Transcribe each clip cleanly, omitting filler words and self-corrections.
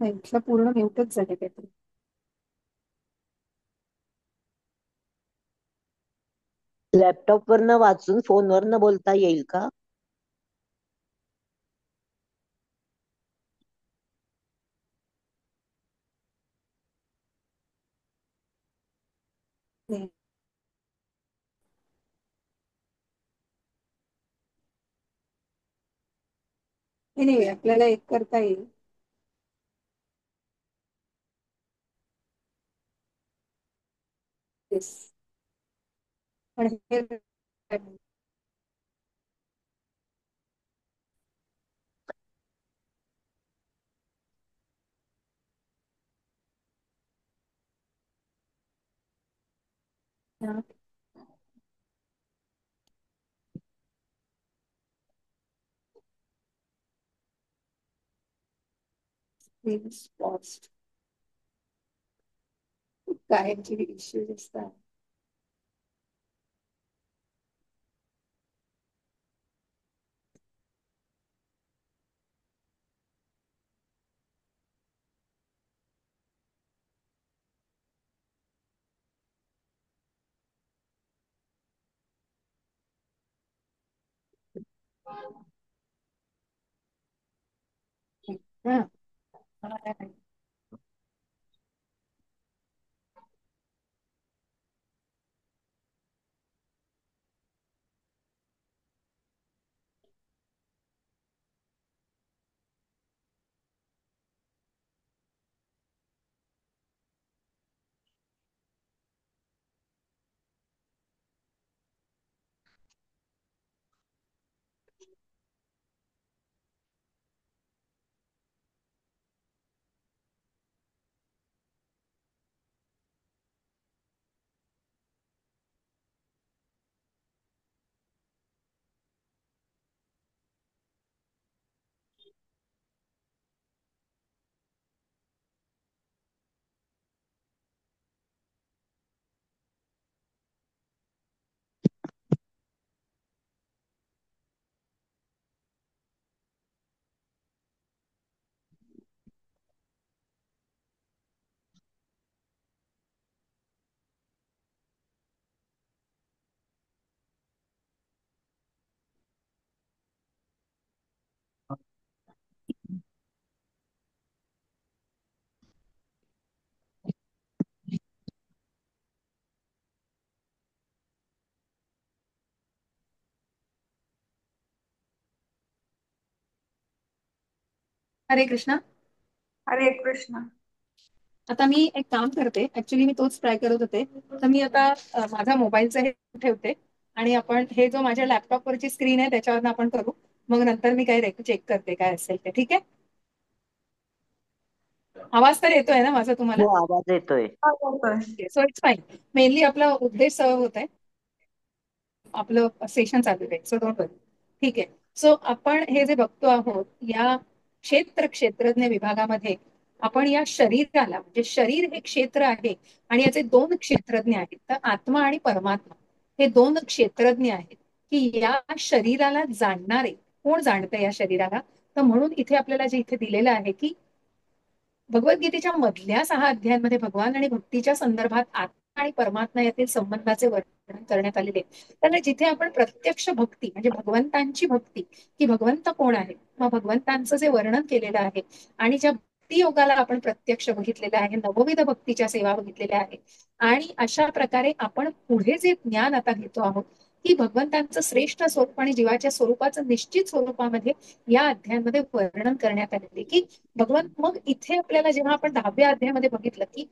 इथलं पूर्ण म्यूटच झाले काहीतरी. लॅपटॉप वरनं वाचून फोनवरनं बोलता येईल का? नाही नाही, आपल्याला एक करता येईल. येस. पण हे पॉस्ट कायमची इश्यूज असतात. हा. हरे कृष्णा. हरे कृष्ण. आता मी एक काम करते, ऍक्च्युली मी तोच ट्राय करत होते. तर मी आता माझा मोबाईलचं हे ठेवते आणि आपण हे जो माझ्या लॅपटॉपवरची स्क्रीन आहे त्याच्यावर आपण करू. मग नंतर मी काय चेक करते काय असेल ते. ठीक आहे. आवाज तर येतोय ना माझा तुम्हाला? हो, आवाज येतोय. हा, बोलतोय. So it's fine. मेनली आपला उद्देश सर्व होत आहे, आपलं सेशन चालू आहे. सो डोंट वरी. ठीक आहे. सो आपण हे जे बघतो आहोत या क्षेत्रज्ञ विभागामध्ये, आपण या शरीराला, म्हणजे शरीर हे क्षेत्र आहे आणि याचे दोन क्षेत्रज्ञ आहेत, तर आत्मा आणि परमात्मा हे दोन क्षेत्रज्ञ आहेत की या शरीराला जाणणारे. कोण जाणतं या शरीराला? तर म्हणून इथे आपल्याला जे इथे दिलेलं आहे की भगवद्गीतेच्या मधल्या 6 अध्यायांमध्ये भगवान आणि भक्तीच्या संदर्भात आत्मा आणि परमात्मा यातील संबंधाचे वर्णन करण्यात आलेले आहे. तर जिथे आपण प्रत्यक्ष भक्ती म्हणजे भगवंतांची भक्ती, की भगवंत कोण आहे, मग भगवंतांचं जे वर्णन केलेलं आहे आणि ज्या भक्ती योगाला आपण प्रत्यक्ष बघितलेलं आहे, नवविध भक्तीच्या सेवा बघितलेल्या आहे, आणि अशा प्रकारे आपण पुढे जे ज्ञान आता घेतो आहोत की भगवंतांचं श्रेष्ठ स्वरूप आणि जीवाच्या स्वरूपाचं निश्चित स्वरूपामध्ये या अध्यायांमध्ये वर्णन करण्यात आलेले की भगवंत. मग इथे आपल्याला जेव्हा आपण 10व्या अध्यायामध्ये बघितलं की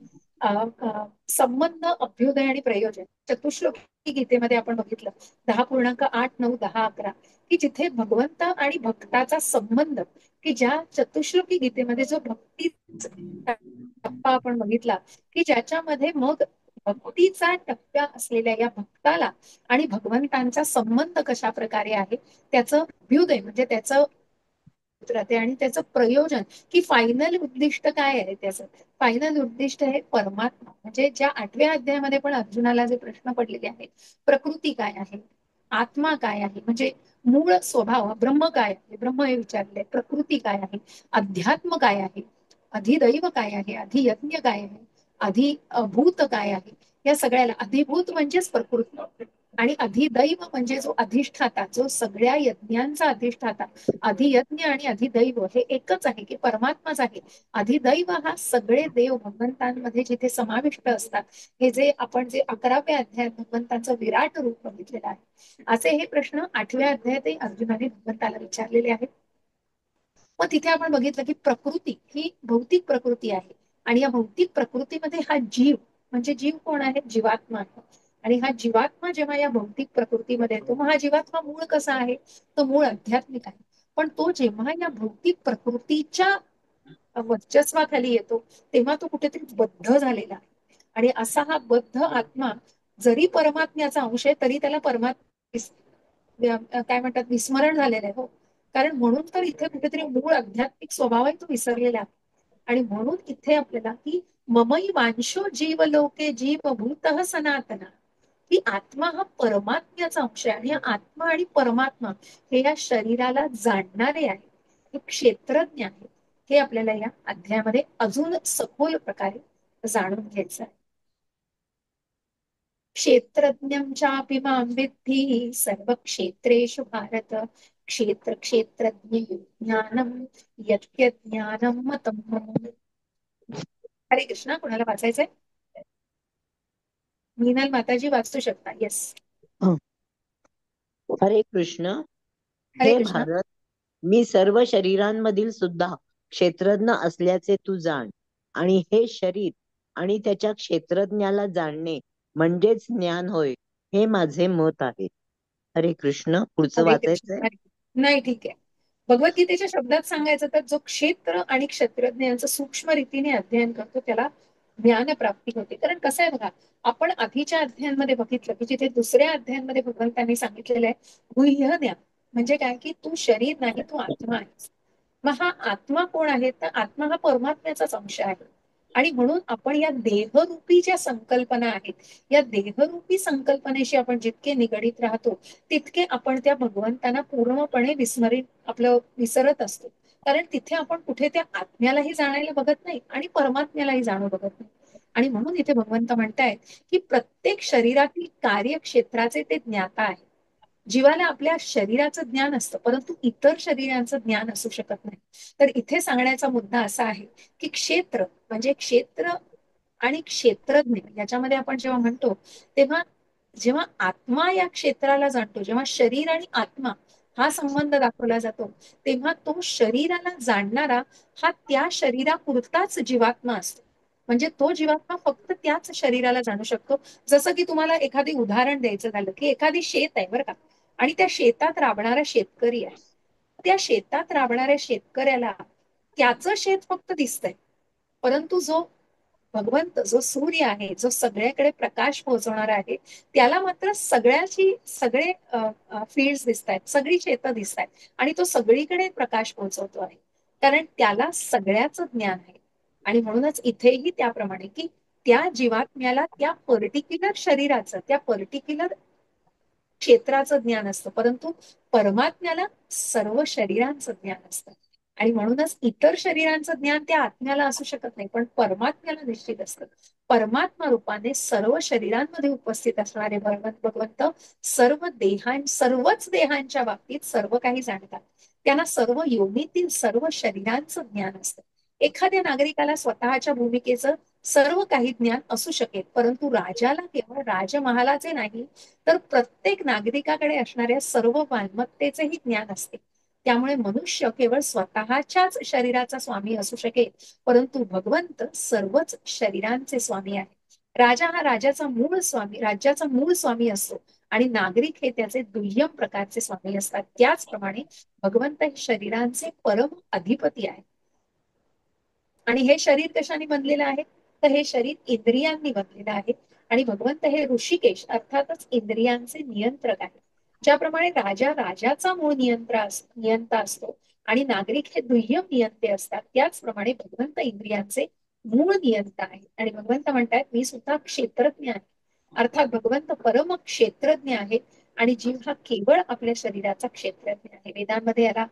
संबंध, अभ्युदय आणि प्रयोजन, चतुश्लोकी गीतेमध्ये आपण बघितलं 10.8, 9, 10, 11 की जिथे भगवंत आणि भक्ताचा संबंध, की ज्या चतुश्लोकी गीतेमध्ये जो भक्ती टप्पा आपण बघितला की ज्याच्यामध्ये मग भक्तीचा टप्प्या असलेल्या या भक्ताला आणि भगवंतांचा संबंध कशा प्रकारे आहे, त्याचं अभ्युदय म्हणजे त्याचं राहते आणि त्याचं प्रयोजन, की फायनल उद्दिष्ट काय आहे. त्याचं फायनल उद्दिष्ट हे परमात्मा. म्हणजे ज्या 8व्या अध्यायामध्ये पण अर्जुनाला जे प्रश्न पडलेले आहेत, प्रकृती काय आहे, आत्मा काय आहे, म्हणजे मूळ स्वभाव ब्रह्म काय आहे, ब्रह्म हे विचारले, प्रकृती काय आहे, अध्यात्म काय आहे, अधिदैव काय आहे, अधियज्ञ काय आहे, अधिभूत काय आहे, या सगळ्याला अधिभूत म्हणजेच प्रकृती आणि अधिदैव म्हणजे जो अधिष्ठाता, जो सगळ्या यज्ञांचा अधिष्ठाता. अधियज्ञ आणि अधिदैव हे एकच आहे की परमात्माच आहे. अधिदैव हा सगळे देव भगवंतांमध्ये जिथे समाविष्ट असतात, हे जे आपण जे 11व्या अध्यायात भगवंताचं विराट रूप बघितलेलं आहे, असे हे प्रश्न 8व्या अध्यायातही अर्जुनाने भगवंताला विचारलेले आहेत. मग तिथे आपण बघितलं की प्रकृती ही भौतिक प्रकृती आहे आणि या भौतिक प्रकृतीमध्ये हा जीव म्हणजे जीव कोण आहे, जीवात्मा आहे. आणि हा जीवात्मा जेव्हा या भौतिक प्रकृतीमध्ये येतो, मग हा जीवात्मा मूळ कसा आहे, तो मूळ आध्यात्मिक आहे. पण तो जेव्हा या भौतिक प्रकृतीच्या वर्चस्वाखाली येतो, तेव्हा तो कुठेतरी बद्ध झालेला आहे. आणि असा हा बद्ध आत्मा जरी परमात्म्याचा अंश आहे, तरी त्याला काय म्हणतात, विस्मरण झालेलं आहे. हो, कारण म्हणून तर इथे कुठेतरी मूळ आध्यात्मिक स्वभाव आहे तो विसरलेला आहे. आणि म्हणून इथे आपल्याला की ममई वांशो जीव लोके जीव भूत सनातना, की आत्मा हा परमात्म्याचा अंश आहे. आणि आत्मा आणि परमात्मा हे या शरीराला जाणणारे आहे, हे क्षेत्रज्ञ आहे. हे आपल्याला या अध्यायामध्ये अजून सखोल प्रकारे जाणून घ्यायचं आहे. क्षेत्रज्ञं चापि मां विद्धि सर्व क्षेत्रेषु भारत, क्षेत्र क्षेत्रज्ञ ज्ञानम यज्ञानम मतम मम. हरे कृष्णा. कोणाला वाचायचंय? मीनल माताजी वाचू शकता. येस. हरे कृष्ण. हरे हे कृष्णा. भारत, मी सर्व शरीरांमधील सुद्धा क्षेत्रज्ञ असल्याचे तू जाण, आणि हे शरीर आणि त्याच्या क्षेत्रज्ञाला जाणणे म्हणजेच ज्ञान होय, हे माझे मत आहे. हरे कृष्ण. पुढचं हरे कृष्ण. वाचायचंय? नाही, ठीक आहे. भगवद्गीतेच्या शब्दात सांगायचं तर जो क्षेत्र आणि क्षेत्रज्ञ यांचं सूक्ष्म रीतीने अध्ययन करतो त्याला ज्ञान प्राप्ती होते. कारण कसं आहे बघा, आपण आधीच्या अध्यायांमध्ये बघितलं की जिथे दुसऱ्या अध्यायांमध्ये भगवंतांनी सांगितलेलं आहे गुह्य ज्ञान म्हणजे काय, की तू शरीर नाही, तू आत्मा आहेस. मग हा आत्मा कोण आहे, तर आत्मा हा परमात्म्याचाच अंश आहे. आणि म्हणून आपण या देहरूपी ज्या संकल्पना आहेत, या देहरूपी संकल्पनेशी आपण जितके निगडीत राहतो, तितके आपण त्या भगवंतांना पूर्णपणे आपलं विसरत असतो. कारण तिथे आपण कुठे त्या आत्म्यालाही जाणायला बघत नाही आणि परमात्म्यालाही जाणू बघत नाही. आणि म्हणून इथे भगवंत म्हणतायत की प्रत्येक शरीरातील कार्यक्षेत्राचे ते ज्ञाता आहे. जीवाला आपल्या शरीराचं ज्ञान असतं, परंतु इतर शरीरांचं ज्ञान असू शकत नाही. तर इथे सांगण्याचा मुद्दा असा आहे की क्षेत्र म्हणजे क्षेत्र आणि क्षेत्रज्ञ याच्यामध्ये आपण जेव्हा म्हणतो, तेव्हा जेव्हा आत्मा या क्षेत्राला जाणतो, जेव्हा शरीर आणि आत्मा हा संबंध दाखवला जातो, तेव्हा तो शरीराला जाणणारा हा त्या शरीरापुरताच जीवात्मा असतो. म्हणजे तो जीवात्मा फक्त त्याच शरीराला जाणू शकतो. जसं की तुम्हाला एखादी उदाहरण द्यायचं झालं की एखादी शेत आहे बरं का, आणि त्या शेतात राबणारा शेतकरी आहे. त्या शेतात राबणाऱ्या शेतकऱ्याला त्याचं शेत फक्त दिसतंय, परंतु जो भगवंत, जो सूर्य आहे, जो सगळ्याकडे प्रकाश पोहोचवणारा आहे, त्याला मात्र सगळे फील्ड दिसत आहेत, सगळी शेतं दिसत आहेत आणि तो सगळीकडे प्रकाश पोहोचवतो आहे, कारण त्याला सगळ्याचं ज्ञान आहे. आणि म्हणूनच इथेही त्याप्रमाणे की त्या जीवात्म्याला त्या पर्टिक्युलर शरीराचं, त्या पर्टिक्युलर क्षेत्राचं ज्ञान असतं, परंतु परमात्म्याला सर्व शरीरांचं ज्ञान असतं. आणि म्हणूनच इतर शरीरांचं ज्ञान त्या आत्म्याला असू शकत नाही, पण परमात्म्याला निश्चित असतं. परमात्मा रूपाने सर्व शरीरांमध्ये उपस्थित असणारे भगवंत सर्वच देहांच्या बाबतीत सर्व काही जाणतात. त्यांना सर्व योनीतील सर्व शरीरांचं ज्ञान असतं. एखाद्या नागरिकाला स्वतःच्या भूमिकेचं सर्व काही ज्ञान असू शकेल, परंतु राजाला केवळ राजमहालाचे नाही, तर प्रत्येक नागरिकाकडे असणाऱ्या सर्व मालमत्तेचेही ज्ञान असते. त्यामुळे मनुष्य केवळ स्वतःच्याच शरीराचा स्वामी असू शकेल, परंतु भगवंत सर्वच शरीरांचे स्वामी आहे. राजा हा राज्याचा मूळ स्वामी असतो आणि नागरिक हे त्याचे दुय्यम प्रकारचे स्वामी असतात. त्याचप्रमाणे भगवंत हे शरीरांचे परम अधिपती आहे. आणि हे शरीर कशाने बनलेलं आहे, तर हे शरीर इंद्रियांनी बनलेलं आहे. आणि भगवंत हे ऋषिकेश अर्थातच इंद्रियांचे नियंत्रक आहे. ज्याप्रमाणे राजा राजाचा मूळ नियंता असतो आणि नागरिक हे दुय्यम नियंते असतात, त्याचप्रमाणे भगवंत इंद्रियांचे मूळ नियंता आहे. आणि भगवंत म्हणतात मी सुद्धा क्षेत्रज्ञ आहे. अर्थात भगवंत परम क्षेत्रज्ञ आहे आणि जीव हा केवळ आपल्या शरीराचा क्षेत्रज्ञ आहे. वेदांमध्ये याला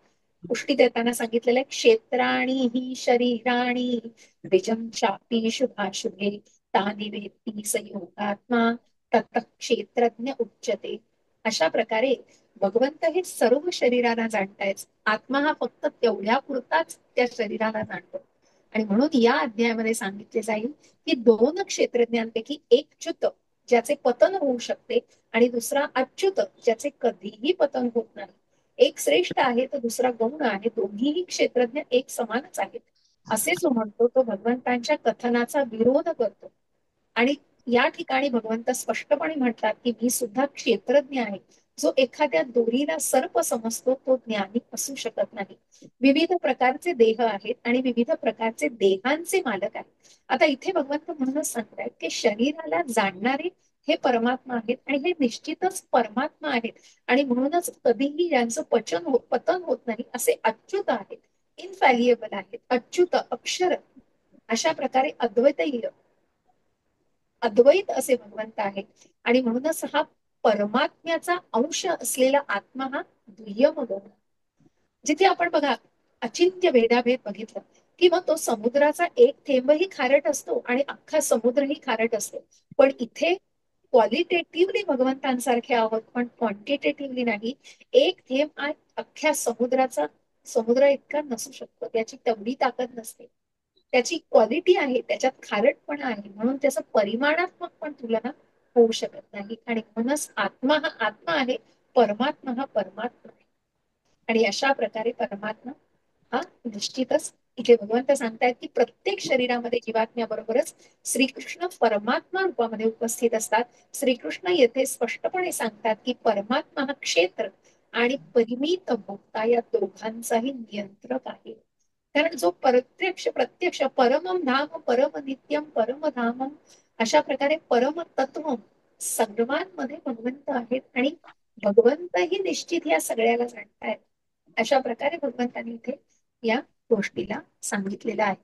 पुष्टी देताना सांगितलेलं आहे, क्षेत्राणी ही शरीराणी द्विजं चापी शुभाशुभे तानि वेत्ती स योगात्मा तत् क्षेत्रज्ञ उच्यते. अशा प्रकारे भगवंत हे सर्व शरीराला जाणतायच, आत्मा हा फक्त तेवढ्या पुरताच त्या शरीराला जाणतो. आणि म्हणून या अध्यायामध्ये सांगितले जाईल की दोन क्षेत्रज्ञांपैकी एक च्युत ज्याचे पतन होऊ शकते आणि दुसरा अच्युत ज्याचे कधीही पतन होत नाही. एक श्रेष्ठ आहे तर दुसरा गौण आहे, दोन्हीही क्षेत्रज्ञ एक समानच आहेत असे जो म्हणतो तो भगवंतांच्या कथनाचा विरोध करतो. आणि या ठिकाणी भगवंत स्पष्टपणे म्हणतात की मी सुद्धा क्षेत्रज्ञ आहे. जो एखाद्या दोरीला सर्प समजतो तो ज्ञानी असू शकत नाही. विविध प्रकारचे देह आहेत आणि विविध प्रकारचे देहांचे मालक आहेत. आता इथे भगवंत म्हणूनच सांगतायत की शरीराला जाणणारे हे परमात्मा आहेत आणि हे निश्चितच परमात्मा आहेत. आणि म्हणूनच कधीही यांचं पतन होत नाही असे अच्युत आहेत, इनफॅलिएबल आहेत, अच्युत अक्षर. अशा प्रकारे अद्वैत असे भगवंत आहेत. आणि म्हणूनच हा परमात्म्याचा अंश असलेला आत्मा हा दुय्यम गौण. जिथे आपण बघा अचिंत्य भेदाभेद बघितलं की मग तो समुद्राचा एक थेंबही खारट असतो आणि अख्खा समुद्रही खारट असतो. पण इथे क्वालिटेटिव्हली भगवंतांसारखे आहोत पण क्वांटिटेटिव्हली नाही. एक थेंब अख्ख्या समुद्र इतका नसू शकतो, त्याची तेवढी ताकद नसते. त्याची क्वालिटी आहे, त्याच्यात खारटपणा आहे, म्हणून त्याचं परिमाणात्मक पण तुलना होऊ शकत नाही. आणि म्हणूनच आत्मा हा आत्मा आहे, परमात्मा हा परमात्मा आहे. आणि अशा प्रकारे परमात्मा हा निश्चितच इथे भगवंत सांगतायत की प्रत्येक शरीरामध्ये जीवात्म्याबरोबरच श्रीकृष्ण परमात्मा रूपामध्ये उपस्थित असतात. श्रीकृष्ण येथे स्पष्टपणे सांगतात की परमात्मा हा क्षेत्र आणि परिमित भोक्ता या दोघांचाही नियंत्रक आहे. कारण जो प्रत्यक्ष परमम धाम परम नित्यम परमधामम अशा प्रकारे परम तत्व सर्वांमध्ये भगवंत आहेत आणि भगवंतही निश्चित या सगळ्याला जाणतायत. अशा प्रकारे भगवंतांनी इथे या गोष्टीला सांगितलेलं आहे.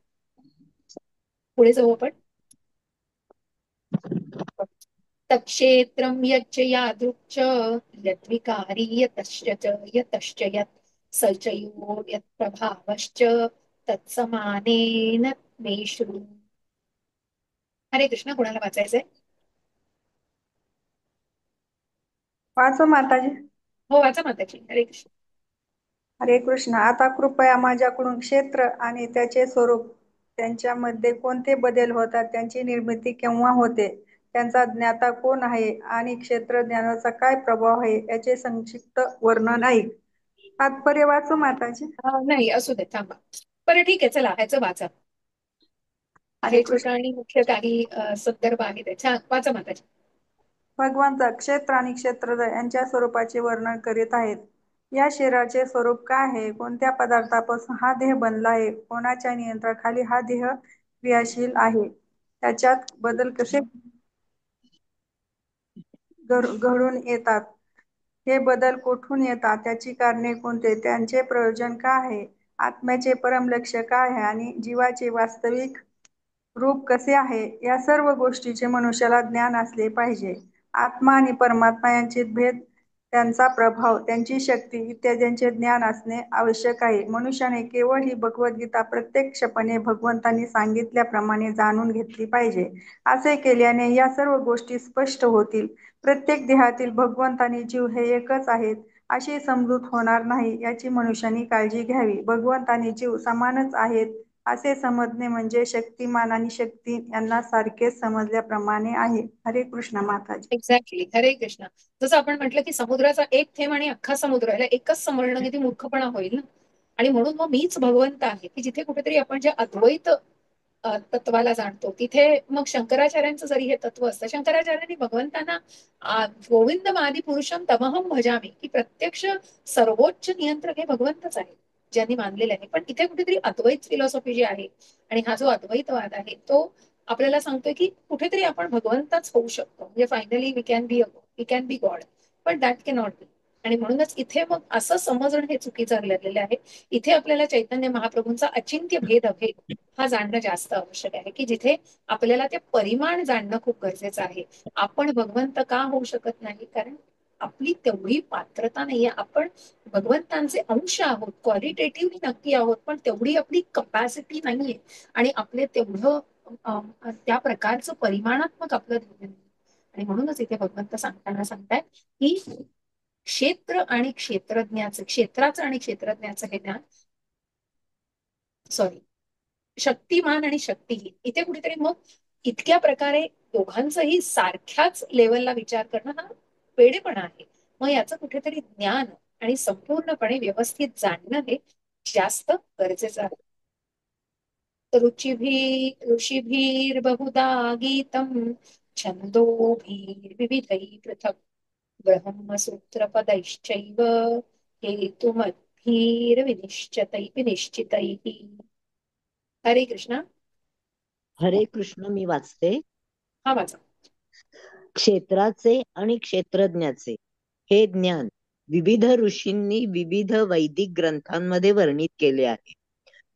पुढे जाऊ आपण. तक्षेत्रं यच्च यादृक् यद्विकारी यतश्च यत् स च यो यत्प्रभावश्च तत्समानेन मे शृणु. हरे कृष्ण. कोणाला वाचायचंय? वाचो माताजी. हो वाचा माताजी. हरे कृष्ण. हरे कृष्ण. आता कृपया माझ्याकडून क्षेत्र आणि त्याचे स्वरूप, त्यांच्यामध्ये कोणते बदल होतात, त्यांची निर्मिती केव्हा होते, त्यांचा ज्ञाता कोण आहे आणि क्षेत्र ज्ञानाचा काय प्रभाव आहे याचे संक्षिप्त वर्णन आहे. तात्पर्य वाचो माताजी. नाही असू दे, थांबा. बरं ठीक आहे, चला ह्याचं वाचा. हरे आहे छोटा कृष्ण. आणि मुख्य काही संदर्भ आहेत त्याच्या. वाचा माताजी. भगवंत क्षेत्र आणि क्षेत्रज्ञ यांच्या स्वरूपाचे वर्णन करीत आहेत. या शरीराचे स्वरूप काय आहे, कोणत्या पदार्थापासून हा देह बनला आहे, कोणाच्या नियंत्रणाखाली हा देह क्रियाशील आहे, त्याच्यात बदल कसे घडून येतात, हे बदल कुठून येतात, त्याची कारणे कोणते, त्यांचे प्रयोजन काय आहे, आत्म्याचे परम लक्ष्य काय आहे आणि जीवाचे वास्तविक रूप कसे आहे, या सर्व गोष्टीचे मनुष्याला ज्ञान असले पाहिजे. आत्मा आणि परमात्मा यांचे भेद, त्यांचा प्रभाव, त्यांची शक्ती इत्यादींचे ज्ञान असणे आवश्यक आहे. मनुष्याने केवळ ही भगवद्गीता प्रत्यक्षपणे भगवंतांनी सांगितल्याप्रमाणे जाणून घेतली पाहिजे. असे केल्याने या सर्व गोष्टी स्पष्ट होतील. प्रत्येक देहातील भगवंत आणि जीव हे एकच आहेत अशी समजूत होणार नाही याची मनुष्याने काळजी घ्यावी. भगवंत आणि जीव समानच आहेत असे समजणे म्हणजे शक्तिमान आणि शक्ती यांना सारखेच समजल्याप्रमाणे आहे. हरे कृष्ण माताजी. एक्झॅक्टली. हरे कृष्ण. जसं आपण म्हटलं की समुद्राचा एक थेंब आणि अख्खा समुद्र याला एकच समजणं किती मूर्खपणा होईल ना. आणि म्हणून मग मीच भगवंत आहे की जिथे कुठेतरी आपण जे अद्वैत तत्वाला जाणतो तिथे मग शंकराचार्यांचं जरी हे तत्व असतं, शंकराचार्यांनी भगवंतांना गोविंद आदि पुरुषम तमहम भजामी की प्रत्यक्ष सर्वोच्च नियंत्रक हे भगवंतच आहे ज्यांनी मानलेले आहे. पण इथे कुठेतरी अद्वैत फिलॉसॉफी जी आहे आणि हा जो अद्वैतवाद आहे तो आपल्याला सांगतोय की कुठेतरी आपण भगवंतच होऊ शकतो, म्हणजे finally we can be God, पण दॅट कॅन नॉट बी. आणि म्हणूनच इथे मग असं समजणं हे चुकीचं ठरलेलं आहे. इथे आपल्याला चैतन्य महाप्रभूंचा अचिंत्य भेद हा जाणणं जास्त आवश्यक आहे, की जिथे आपल्याला ते परिमाण जाणणं खूप गरजेचं आहे. आपण भगवंत का होऊ शकत नाही, कारण आपली तेवढी पात्रता नाहीये. आपण भगवंतांचे अंश आहोत, क्वालिटेटिव्हली नक्की आहोत, पण तेवढी आपली कपॅसिटी नाहीये आणि आपले तेवढं त्या प्रकारचं परिमाणात्मक आपलं ध्येय नाही. आणि म्हणूनच इथे भगवंत सांगताना सांगताय की क्षेत्र आणि क्षेत्रज्ञाचं, क्षेत्राचं आणि क्षेत्रज्ञाचं हे ज्ञान, सॉरी, शक्तिमान आणि शक्तीहीन, इथे कुठेतरी मग इतक्या प्रकारे दोघांचंही सारख्याच लेवलला विचार करणं हा वेडेपणा आहे. मग याचं कुठेतरी ज्ञान आणि संपूर्णपणे व्यवस्थित जाणणं हे जास्त गरजेचं आहे. ऋषिभिर्बहुधा गीतम छंदोभिर्विविधैः पृथक् ब्रह्मसूत्रपदैश्चैव विनिश्चितैः. हरे कृष्णा. हरे कृष्ण. मी वाचते. हा वाचा. क्षेत्राचे आणि क्षेत्रज्ञाचे हे ज्ञान विविध ऋषींनी विविध वैदिक ग्रंथांमध्ये वर्णित केले आहे.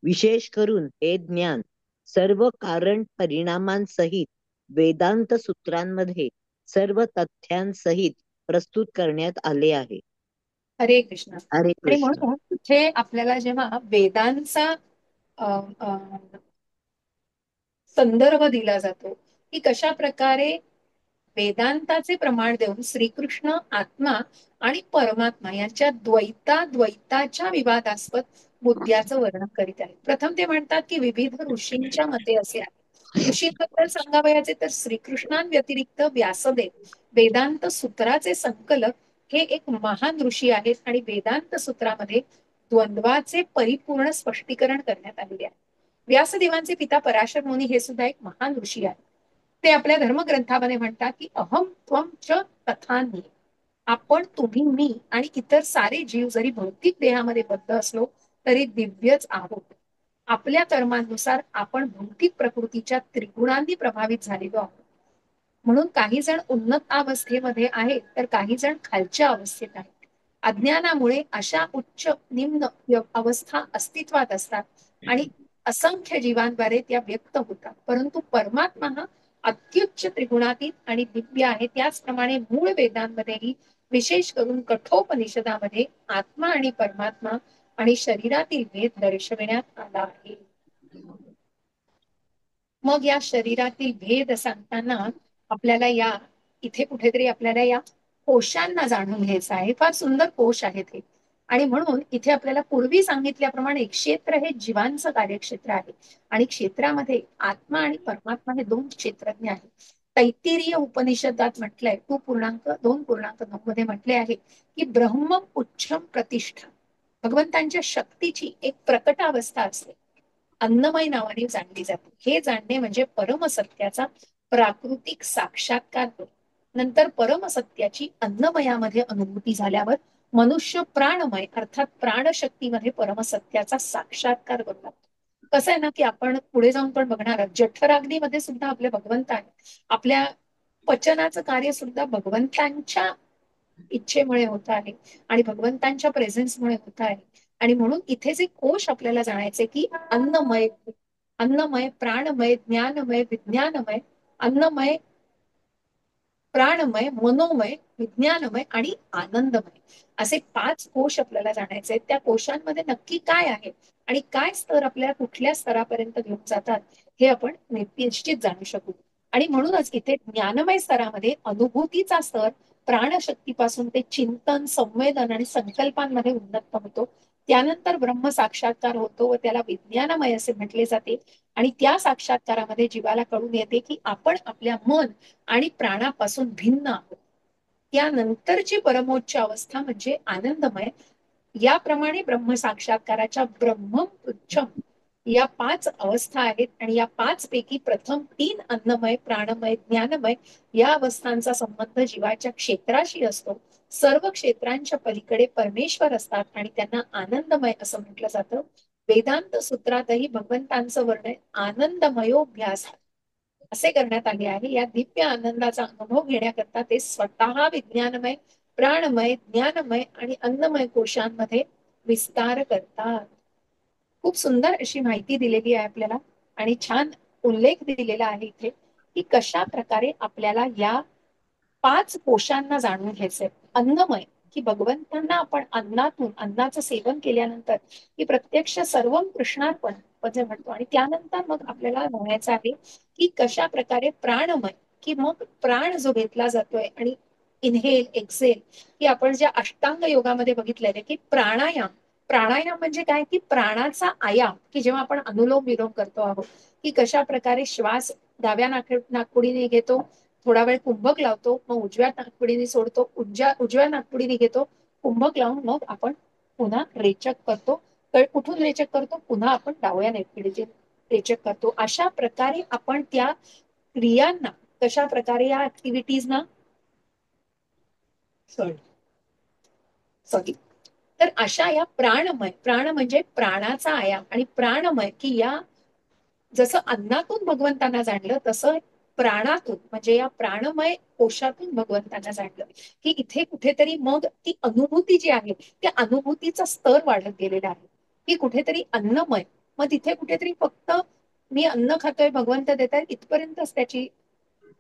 विशेष करून हे ज्ञान सर्व कारण परिणामांसहित वेदांत सूत्रांमध्ये सर्व तथ्यांसहित प्रस्तुत करण्यात आले आहे. हरे कृष्ण. हरे आणि कृष्ण. म्हणून इथे आपल्याला जेव्हा वेदांचा अ, अ, संदर्भ दिला जातो की कशा प्रकारे वेदांताचे प्रमाण देऊन श्रीकृष्ण आत्मा आणि परमात्मा यांच्या द्वैताच्या विवादास्पद मुद्द्याचं वर्णन करीत आहे. प्रथम ते म्हणतात की विविध ऋषींच्या मते असे आहे. ऋषींबद्दल सांगावयाचे तर श्रीकृष्णांव्यतिरिक्त व्यासदेव वेदांत सूत्राचे संकलक हे एक महान ऋषी आहेत आणि वेदांत सूत्रामध्ये द्वंद्वाचे परिपूर्ण स्पष्टीकरण करण्यात आलेले आहे. व्यासदेवांचे पिता पराशर मुनी हे सुद्धा एक महान ऋषी आहेत. ते आपल्या धर्मग्रंथामध्ये म्हणतात की अहम त्वम च तथान्ये, आपण, तुम्ही, मी आणि इतर सारे जीव जरी भौतिक देहामध्ये बद्ध असलो तरी दिव्यच आहोत. आपल्या कर्मांनुसार आपण भौतिक प्रकृतीच्या त्रिगुणांनी प्रभावित झालेलो आहोत. म्हणून काही जण उन्नत अवस्थेमध्ये आहेत तर काही जण खालच्या अवस्थेत आहेत. अज्ञानामुळे अशा उच्च निम्न अवस्था अस्तित्वात असतात आणि असंख्य जीवांद्वारे त्या व्यक्त होतात. परंतु परमात्मा हा अत्युच्च त्रिगुणातीत आणि दिव्य आहे. त्याचप्रमाणे मूळ वेदांमध्येही विशेष करून कठोपनिषदामध्ये आत्मा आणि परमात्मा आणि शरीरातील भेद दर्शविण्यात आला आहे. मग या शरीरातील भेद सांगताना आपल्याला या इथे कुठेतरी आपल्याला या कोशांना जाणून घ्यायचं आहे. फार सुंदर कोश आहेत हे. आणि म्हणून इथे आपल्याला पूर्वी सांगितल्याप्रमाणे क्षेत्र हे जीवांचं कार्यक्षेत्र आहे आणि क्षेत्रामध्ये आत्मा आणि परमात्मा हे दोन क्षेत्रज्ञ आहेत. तैत्तिरीय उपनिषदात म्हटलंय 2.9 मध्ये म्हटले आहे की ब्रह्म उच्चम प्रतिष्ठा, भगवंतांच्या शक्तीची एक प्रकटावस्था असते, अन्नमय नावाने जाणली जाते. हे जाणणे म्हणजे परमसत्याचा प्राकृतिक साक्षात्कार होय. नंतर परमसत्याची अन्नमयामध्ये अनुभूती झाल्यावर मनुष्य प्राणमय अर्थात प्राणशक्तीमध्ये परमसत्याचा साक्षात्कार करू लागतो. कसं आहे ना की आपण पुढे जाऊन पण बघणार आहोत, जठराग्नीमध्ये सुद्धा आपले भगवंत आहेत. आपल्या पचनाचं कार्य सुद्धा भगवंतांच्या इच्छेमुळे होत आहे आणि भगवंतांच्या प्रेझेन्समुळे होत आहे. आणि म्हणून इथे जे कोश आपल्याला जाणायचे की अन्नमय, अन्नमय, प्राणमय, ज्ञानमय, विज्ञानमय, अन्नमय, प्राणमय, मनोमय, विज्ञानमय आणि आनंदमय असे 5 कोश आपल्याला जाणायचे आहेत. त्या कोशांमध्ये नक्की काय आहे आणि काय स्तर आपल्याला कुठल्या स्तरापर्यंत घेऊन जातात हे आपण निश्चित जाणू शकू. आणि म्हणूनच इथे ज्ञानमय स्तरामध्ये अनुभूतीचा स्तर प्राणशक्तीपासून ते चिंतन, संवेदन आणि संकल्पांमध्ये उन्नत होतो. त्यानंतर ब्रह्म साक्षात्कार होतो व त्याला विज्ञानमय असे म्हटले जाते. आणि त्या साक्षात्कारामध्ये जीवाला कळून येते की आपण आपल्या मन आणि प्राणापासून भिन्न आहोत. त्यानंतरची परमोच्च अवस्था म्हणजे आनंदमय. याप्रमाणे ब्रह्म साक्षात्काराच्या ब्रह्म उच्चम या 5 अवस्था आहेत आणि या 5 पैकी प्रथम 3 अन्नमय, प्राणमय, ज्ञानमय या अवस्थांचा संबंध जीवाच्या क्षेत्राशी असतो. सर्व क्षेत्रांच्या पलीकडे परमेश्वर असतात आणि त्यांना आनंदमय असं म्हटलं जातं. वेदांत सूत्रातही भगवंतांचं वर्णन आनंदमयोभ्यास असे करण्यात आले आहे. या दिव्य आनंदाचा अनुभव घेण्याकरता ते स्वतः विज्ञानमय, प्राणमय, ज्ञानमय आणि अन्नमय कोशांमध्ये विस्तार करतात. खूप सुंदर अशी माहिती दिलेली आहे आपल्याला आणि छान उल्लेख दिलेला आहे इथे की कशा प्रकारे आपल्याला या 5 कोशांना जाणून घ्यायचंय. अन्नमय, की भगवंतांना आपण अन्नातून, अन्नाचं सेवन केल्यानंतर की प्रत्यक्ष सर्व कृष्णार्पण म्हणजे म्हणतो. आणि त्यानंतर मग आपल्याला म्हणायचं आहे की कशा प्रकारे प्राणमय, की मग प्राण जो घेतला जातोय आणि इनहेल एक्सेल, की आपण ज्या अष्टांग योगामध्ये बघितलेलं की प्राणायाम. प्राणायाम म्हणजे काय, की प्राणाचा आयाम, की जेव्हा आपण अनुलोम विलोम करतो आहोत, की कशा प्रकारे श्वास डाव्या नाकपुडीने घेतो, थोडा वेळ कुंभक लावतो, मग उजव्या नाकपुडीने सोडतो, उजव्या नाकपुडीने घेतो, कुंभक लावून मग आपण पुन्हा रेचक करतो. कुठून रेचक करतो, पुन्हा आपण डाव्या नाकपुडीचे रेचक करतो. अशा प्रकारे आपण त्या क्रियांना, कशा प्रकारे या ऍक्टिव्हिटीजना, सॉरी सॉरी तर अशा या प्राणमय, प्राण म्हणजे प्राणाचा आयाम, आणि प्राणमय की या जसं अन्नातून भगवंतांना जाणलं तसं प्राणातून म्हणजे या प्राणमय कोशातून भगवंतांना जाणलं, की इथे कुठेतरी मग ती अनुभूती जी आहे त्या अनुभूतीचा स्तर वाढत गेलेला आहे, की कुठेतरी अन्नमय, मग तिथे कुठेतरी फक्त मी अन्न खातोय, भगवंत देत आहेत इथपर्यंतच त्याची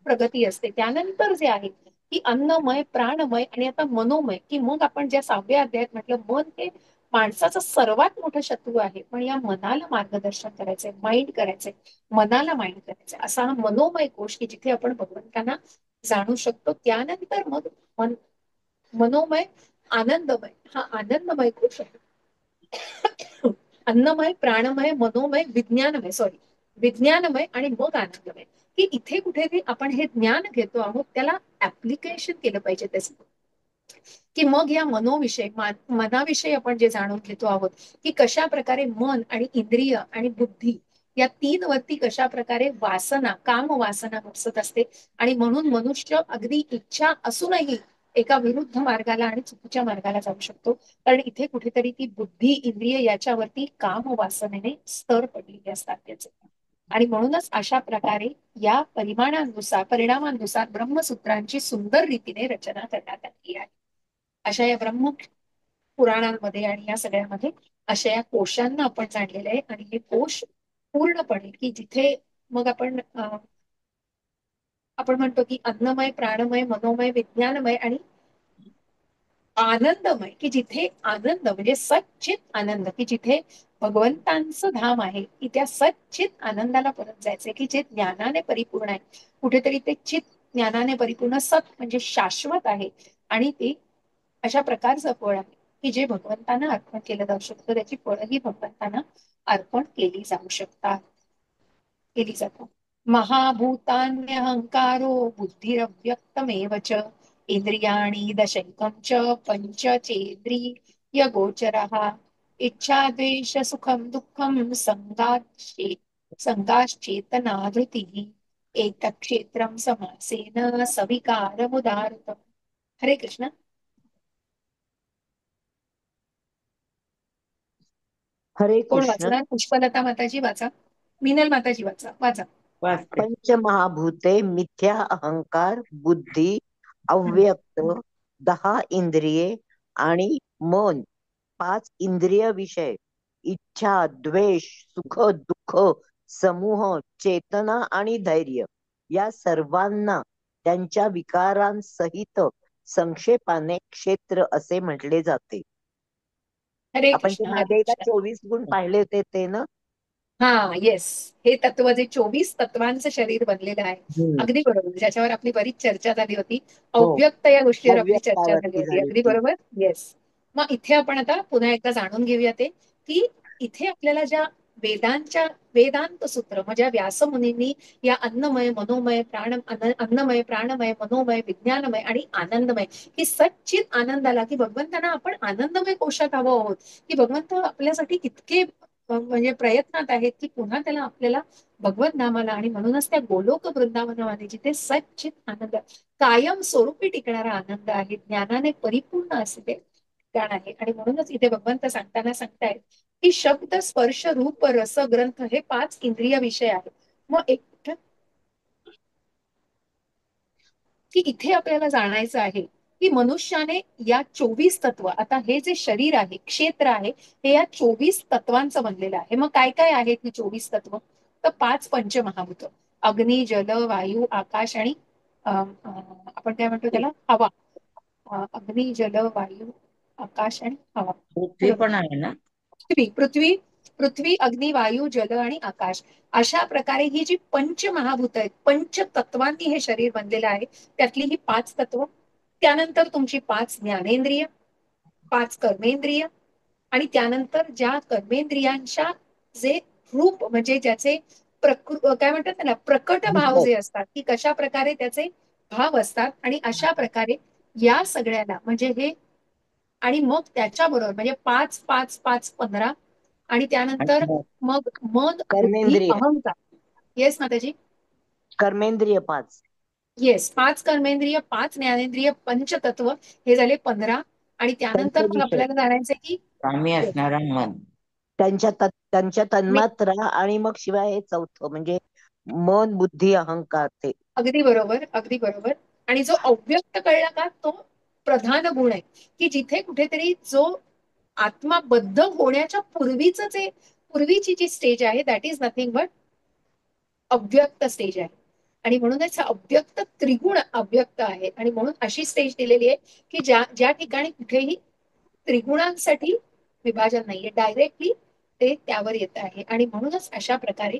प्रगती असते. त्यानंतर जे आहे की अन्नमय, प्राणमय आणि आता मनोमय, की मग आपण ज्या 6व्या अध्यायात म्हटलं मन हे माणसाचं सर्वात मोठं शत्रू आहे, पण या मनाला मार्गदर्शन करायचंय, माइंड करायचंय, मनाला माइंड करायचंय, असा हा मनोमय कोश की जिथे आपण भगवंतांना जाणू शकतो. त्यानंतर मग मन मनोमय, आनंदमय, हा आनंदमय कोश आहे. अन्नमय, प्राणमय, मनोमय, विज्ञानमय, सॉरी विज्ञानमय आणि मग आनंदमय, की इथे कुठेतरी आपण हे ज्ञान घेतो आहोत त्याला ऍप्लिकेशन केलं पाहिजे त्याचं, की मग या मनोविषयी, मनाविषयी आपण जे जाणून घेतो आहोत, की कशा प्रकारे मन आणि इंद्रिय आणि बुद्धी या 3 वरती कशा प्रकारे वासना, काम वासना बसत असते, आणि म्हणून मनुष्य अगदी इच्छा असूनही एका विरुद्ध मार्गाला आणि चुकीच्या मार्गाला जाऊ शकतो. कारण इथे कुठेतरी ती बुद्धी, इंद्रिय याच्यावरती काम वासनेने स्तर पडलेले असतात त्याचे. आणि म्हणूनच अशा प्रकारे या परिणामानुसार ब्रह्मसूत्रांची सुंदर रीतीने रचना करण्यात आली आहे. अशा या ब्रह्म पुराणांमध्ये आणि या सगळ्यामध्ये अशा या कोशांना आपण जाणलेलं आहे. आणि हे कोश पूर्णपणे, की जिथे मग आपण म्हणतो की अन्नमय, प्राणमय, मनोमय, विज्ञानमय आणि आनंदमय, की जिथे आनंद म्हणजे सच्चित आनंद, की जिथे भगवंतांचं धाम आहे, की त्या सच्चित आनंदाला परत जायचंय, की जे ज्ञानाने परिपूर्ण आहे. कुठेतरी ते चित ज्ञानाने परिपूर्ण सत म्हणजे शाश्वत आहे, आणि ते अशा प्रकारचं फळ आहे की जे भगवंतांना अर्पण केलं जाऊ शकतं. त्याची फळंही भगवंतांना अर्पण केली जातात. महाभूतान्यहंकारो बुद्धिरव्यक्तमेव च इंद्रियाणि दशैकं च पंचचेंद्रिय गोचरः इच्छा द्वेष सुखं दुःखं संगाश्चेतना धृतिः एकक्षेत्रं समासेन सविकारमुदारतम्. हरे कृष्ण. हरे कोण कृष्ण. वाचणार? पुष्पलता माताजी वाचा, मिनल माताजी वाचा वाचा. वाचते. पंचमहाभूते मिथ्या अहंकार, बुद्धी, हम्म. अव्यक्त, 10 इंद्रिये आणि मन, 5 इंद्रिय विषय, इच्छा, द्वेष, सुख, दुःख, समूह, चेतना आणि धैर्य या सर्वांना त्यांच्या विकारांसहित संक्षेपाने क्षेत्र असे म्हटले जाते. हरे आपण ते कृष्ण, हरे मागे एकदा कृष्ण. 24 गुण पाहिले होते ते ना. हा येस, हे तत्व जे 24 तत्वांचं शरीर बनलेलं आहे. हम्म. अगदी बरोबर, ज्याच्यावर आपली बरीच चर्चा झाली होती. हो, अव्यक्त या गोष्टीवर आपली चर्चा झाली अव्यक्तावरती होती. झाली अगदी होती. बरोबर, येस. मग इथे आपण आता पुन्हा एकदा जाणून घेऊया ते, की इथे आपल्याला ज्या वेदांत सूत्र म्हणजे व्यासमुनींनी या अन्नमय, मनोमय, अन्नमय, प्राणमय, मनोमय, विज्ञानमय आणि आनंदमय, ही सच्चित आनंदाला, की भगवंतांना आपण आनंदमय कोशात हवं आहोत, की भगवंत आपल्यासाठी इतके म्हणजे प्रयत्नात आहेत की पुन्हा त्याला आपल्याला भगवत नामाला, आणि म्हणूनच त्या गोलोक वृंदावनामध्ये जिथे सच्चित आनंद, कायम स्वरूपी टिकणारा आनंद आहे, ज्ञानाने परिपूर्ण असे ते ठिकाण आहे. आणि म्हणूनच इथे भगवंत सांगतायत की शब्द, स्पर्श, रूप, रस, ग्रंथ हे 5 इंद्रिय विषय आहेत. मग एक की इथे आपल्याला जाणायचं आहे की मनुष्याने या 24 तत्व, आता हे जे शरीर आहे, क्षेत्र आहे, हे या 24 तत्वांचं बनलेलं आहे. मग काय काय आहेत ही 24 तत्व? तर 5 पंचमहाभूत, अग्नी, जल, वायू, आकाश आणि आपण काय म्हणतो त्याला, हवा. अग्नी, जल, वायू, आकाश आणि हवा. पृथ्वी बरोबर. पण आहे ना? पृथ्वी पृथ्वी, अग्नी, वायू, जल आणि आकाश, अशा प्रकारे ही जी पंचमहाभूत आहेत, पंचतत्वांनी हे शरीर बनलेलं आहे, त्यातली ही 5 तत्व, त्यानंतर तुमची 5 ज्ञानेंद्रिय, 5 कर्मेंद्रिय, आणि त्यानंतर ज्या कर्मेंद्रियांच्या जे रूप म्हणजे ज्याचे काय म्हणतात त्याला, प्रकट भाव जे असतात, की कशा प्रकारे त्याचे भाव असतात, आणि अशा प्रकारे या सगळ्याला म्हणजे हे, आणि मग त्याच्याबरोबर म्हणजे 5 5 5 15, आणि त्यानंतर आणि मग मन, बुद्धी, कर्मेंद्रिय. अहंकार. येस माताजी. कर्मेंद्रिय 5. येस, 5 कर्मेंद्रिय, 5 ज्ञानेंद्रिय, पंचतत्व, हे झाले 15, आणि त्यानंतर मग पंचविषय. आपल्याला जाणायचं की स्वामी असणारा मन. त्यांच्या मी तन्मात्रा, आणि मग शिवाय हे चौथं म्हणजे मन, बुद्धी, अहंकार ते. अगदी बरोबर, अगदी बरोबर. आणि जो अव्यक्त कळला का, तो प्रधान गुण आहे, की जिथे कुठेतरी जो आत्मा बद्ध होण्याच्या पूर्वीच जे, पूर्वीची जी स्टेज आहे, दॅट इज नथिंग बट अव्यक्त स्टेज आहे. आणि म्हणूनच अव्यक्त त्रिगुण अव्यक्त आहे, आणि म्हणून अशी स्टेज दिलेली आहे की ज्या ज्या ठिकाणी कुठेही त्रिगुणांसाठी विभाजन नाहीये, डायरेक्टली ते त्यावर येत आहे. आणि म्हणूनच अशा प्रकारे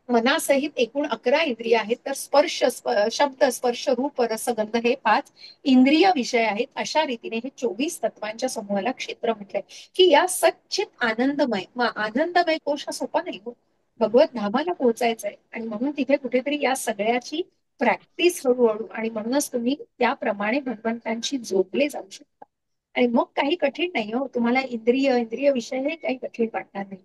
मनासहित एकूण 11 इंद्रिय आहेत, तर स्पर्श, शब्द, स्पर्श, रूप, रस, गंध हे 5 इंद्रिय विषय आहेत. अशा रीतीने हे 24 तत्वांच्या समूहाला क्षेत्र म्हटलंय, की या सच्चित आनंदमय, आनंदमय कोश हा सोपा नाही हो, भगवत धामाला पोहोचायचंय. आणि म्हणून तिथे कुठेतरी या सगळ्याची प्रॅक्टिस हळूहळू, आणि म्हणूनच तुम्ही त्याप्रमाणे भगवंतांशी जोडले जाऊ शकता. आणि मग काही कठीण नाही हो, तुम्हाला इंद्रिय इंद्रिय विषय हे काही कठीण वाटणार नाही.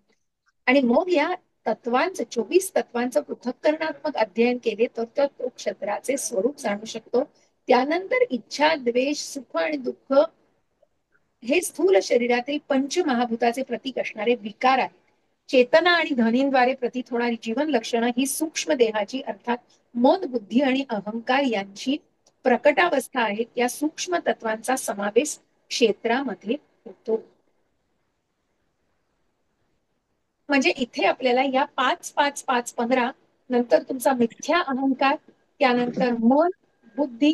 आणि मग या तत्वांचं, 24 तत्वांचं पृथक्करणात्मक अध्ययन केले तर तो क्षेत्राचे स्वरूप जाणू शकतो. त्यानंतर इच्छा, द्वेष, सुख आणि दुःख हे स्थूल शरीरातील पंचमहाभूताचे प्रतीक असणारे विकार आहेत. चेतना आणि ध्वनींद्वारे प्रतीत होणारी जीवन लक्षणं ही सूक्ष्म देहाची, अर्थात मन, बुद्धी आणि अहंकार यांची प्रकटावस्था आहेत. या सूक्ष्म तत्वांचा समावेश क्षेत्रामध्ये होतो. म्हणजे इथे आपल्याला या 5 5 5 15 नंतर तुमचा मिथ्या अहंकार, त्यानंतर मन, बुद्धी,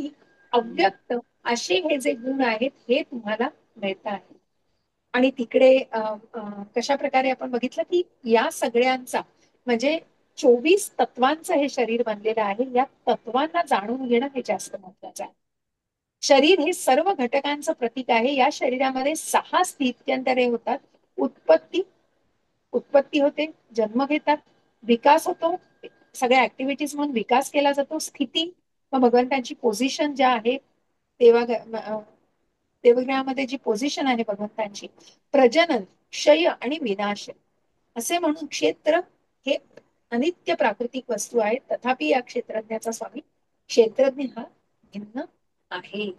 अव्यक्त, असे हे जे गुण आहेत हे तुम्हाला मिळत आहे. आणि तिकडे कशा प्रकारे आपण बघितलं की या सगळ्यांचा म्हणजे 24 तत्वांचं हे शरीर बनलेलं आहे. या तत्वांना जाणून घेणं हे जास्त महत्वाचं आहे. शरीर हे सर्व घटकांचं प्रतीक आहे. या शरीरामध्ये 6 स्थित्यंतरे होतात. उत्पत्ती उत्पत्ती होते, जन्म घेतात, विकास होतो, सगळ्या ऍक्टिव्हिटीज म्हणून विकास केला जातो, स्थिती, मग भगवंतांची पोझिशन ज्या आहे देवा देवग्रहामध्ये जी पोझिशन आहे भगवंतांची, प्रजनन, क्षय आणि विनाश, असे म्हणून क्षेत्र हे अनित्य प्राकृतिक वस्तू आहेत. तथापि या क्षेत्रज्ञाचा स्वामी क्षेत्रज्ञ हा भिन्न आहे.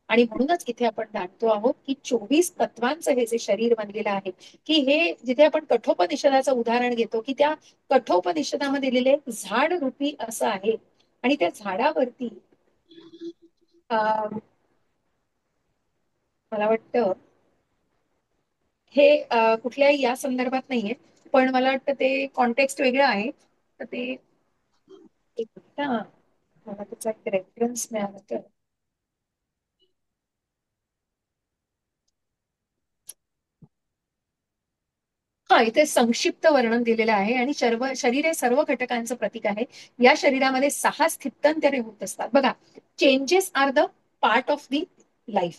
आणि म्हणूनच इथे आपण जाणतो आहोत की 24 तत्वांचं हे जे शरीर बनलेलं आहे, की हे जिथे आपण कठोपनिषदाचं उदाहरण घेतो, की त्या कठोपनिषदामध्ये दिलेले झाड रूपी असं आहे, आणि त्या झाडावरती मला वाटतं हे कुठल्याही या संदर्भात नाहीये, पण मला वाटतं ते कॉन्टेक्स्ट वेगळं आहे. तर ते एक मिनिट हा, मला त्याचा एक रेफरन्स मिळाला तर हा, इथे संक्षिप्त वर्णन दिलेलं आहे. आणि शरीर हे सर्व घटकांचं प्रतीक आहे. या शरीरामध्ये 6 स्थित्यंतरे होत असतात. बघा, changes are the part of the life,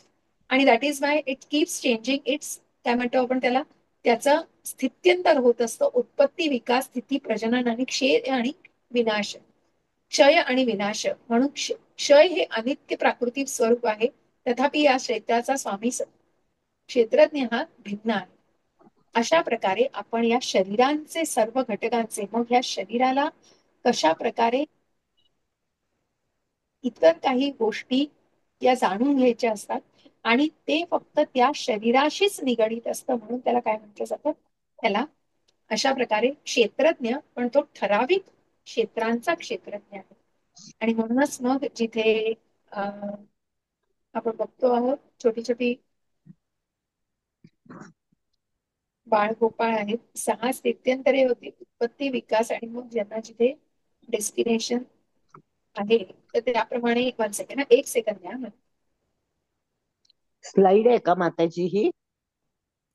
आणि that is why it keeps changing it's, काय म्हणतो आपण त्याला, त्याचं स्थित्यंतर होत असतं. उत्पत्ती, विकास, स्थिती, प्रजनन आणि क्षय आणि विनाश, क्षय आणि विनाश म्हणून क्षय हे अनित्य प्राकृतिक स्वरूप आहे. तथापि या क्षेत्राचा स्वामी क्षेत्रज्ञ हा भिन्न आहे. अशा प्रकारे आपण या शरीरांचे सर्व घटकांचे, मग या शरीराला कशा प्रकारे इतर काही गोष्टी या जाणून घ्यायच्या असतात, आणि ते फक्त त्या शरीराशीच निगडीत असतं, म्हणून त्याला काय म्हटलं जातं, त्याला अशा प्रकारे क्षेत्रज्ञ, पण तो ठराविक क्षेत्रांचा क्षेत्रज्ञ आहे. आणि म्हणूनच मग जिथे आपण बघतो आहोत छोटी छोटी बाळगोपाळ आहेत, 6 स्थित्यंतरे होती, उत्पत्ती, विकास आणि मग ज्यांना जिथे डेस्टिनेशन आहे. तर त्याप्रमाणे 1 सेकंड, 1 सेकंड द्या मला. स्लाइड आहे का माताजी ही?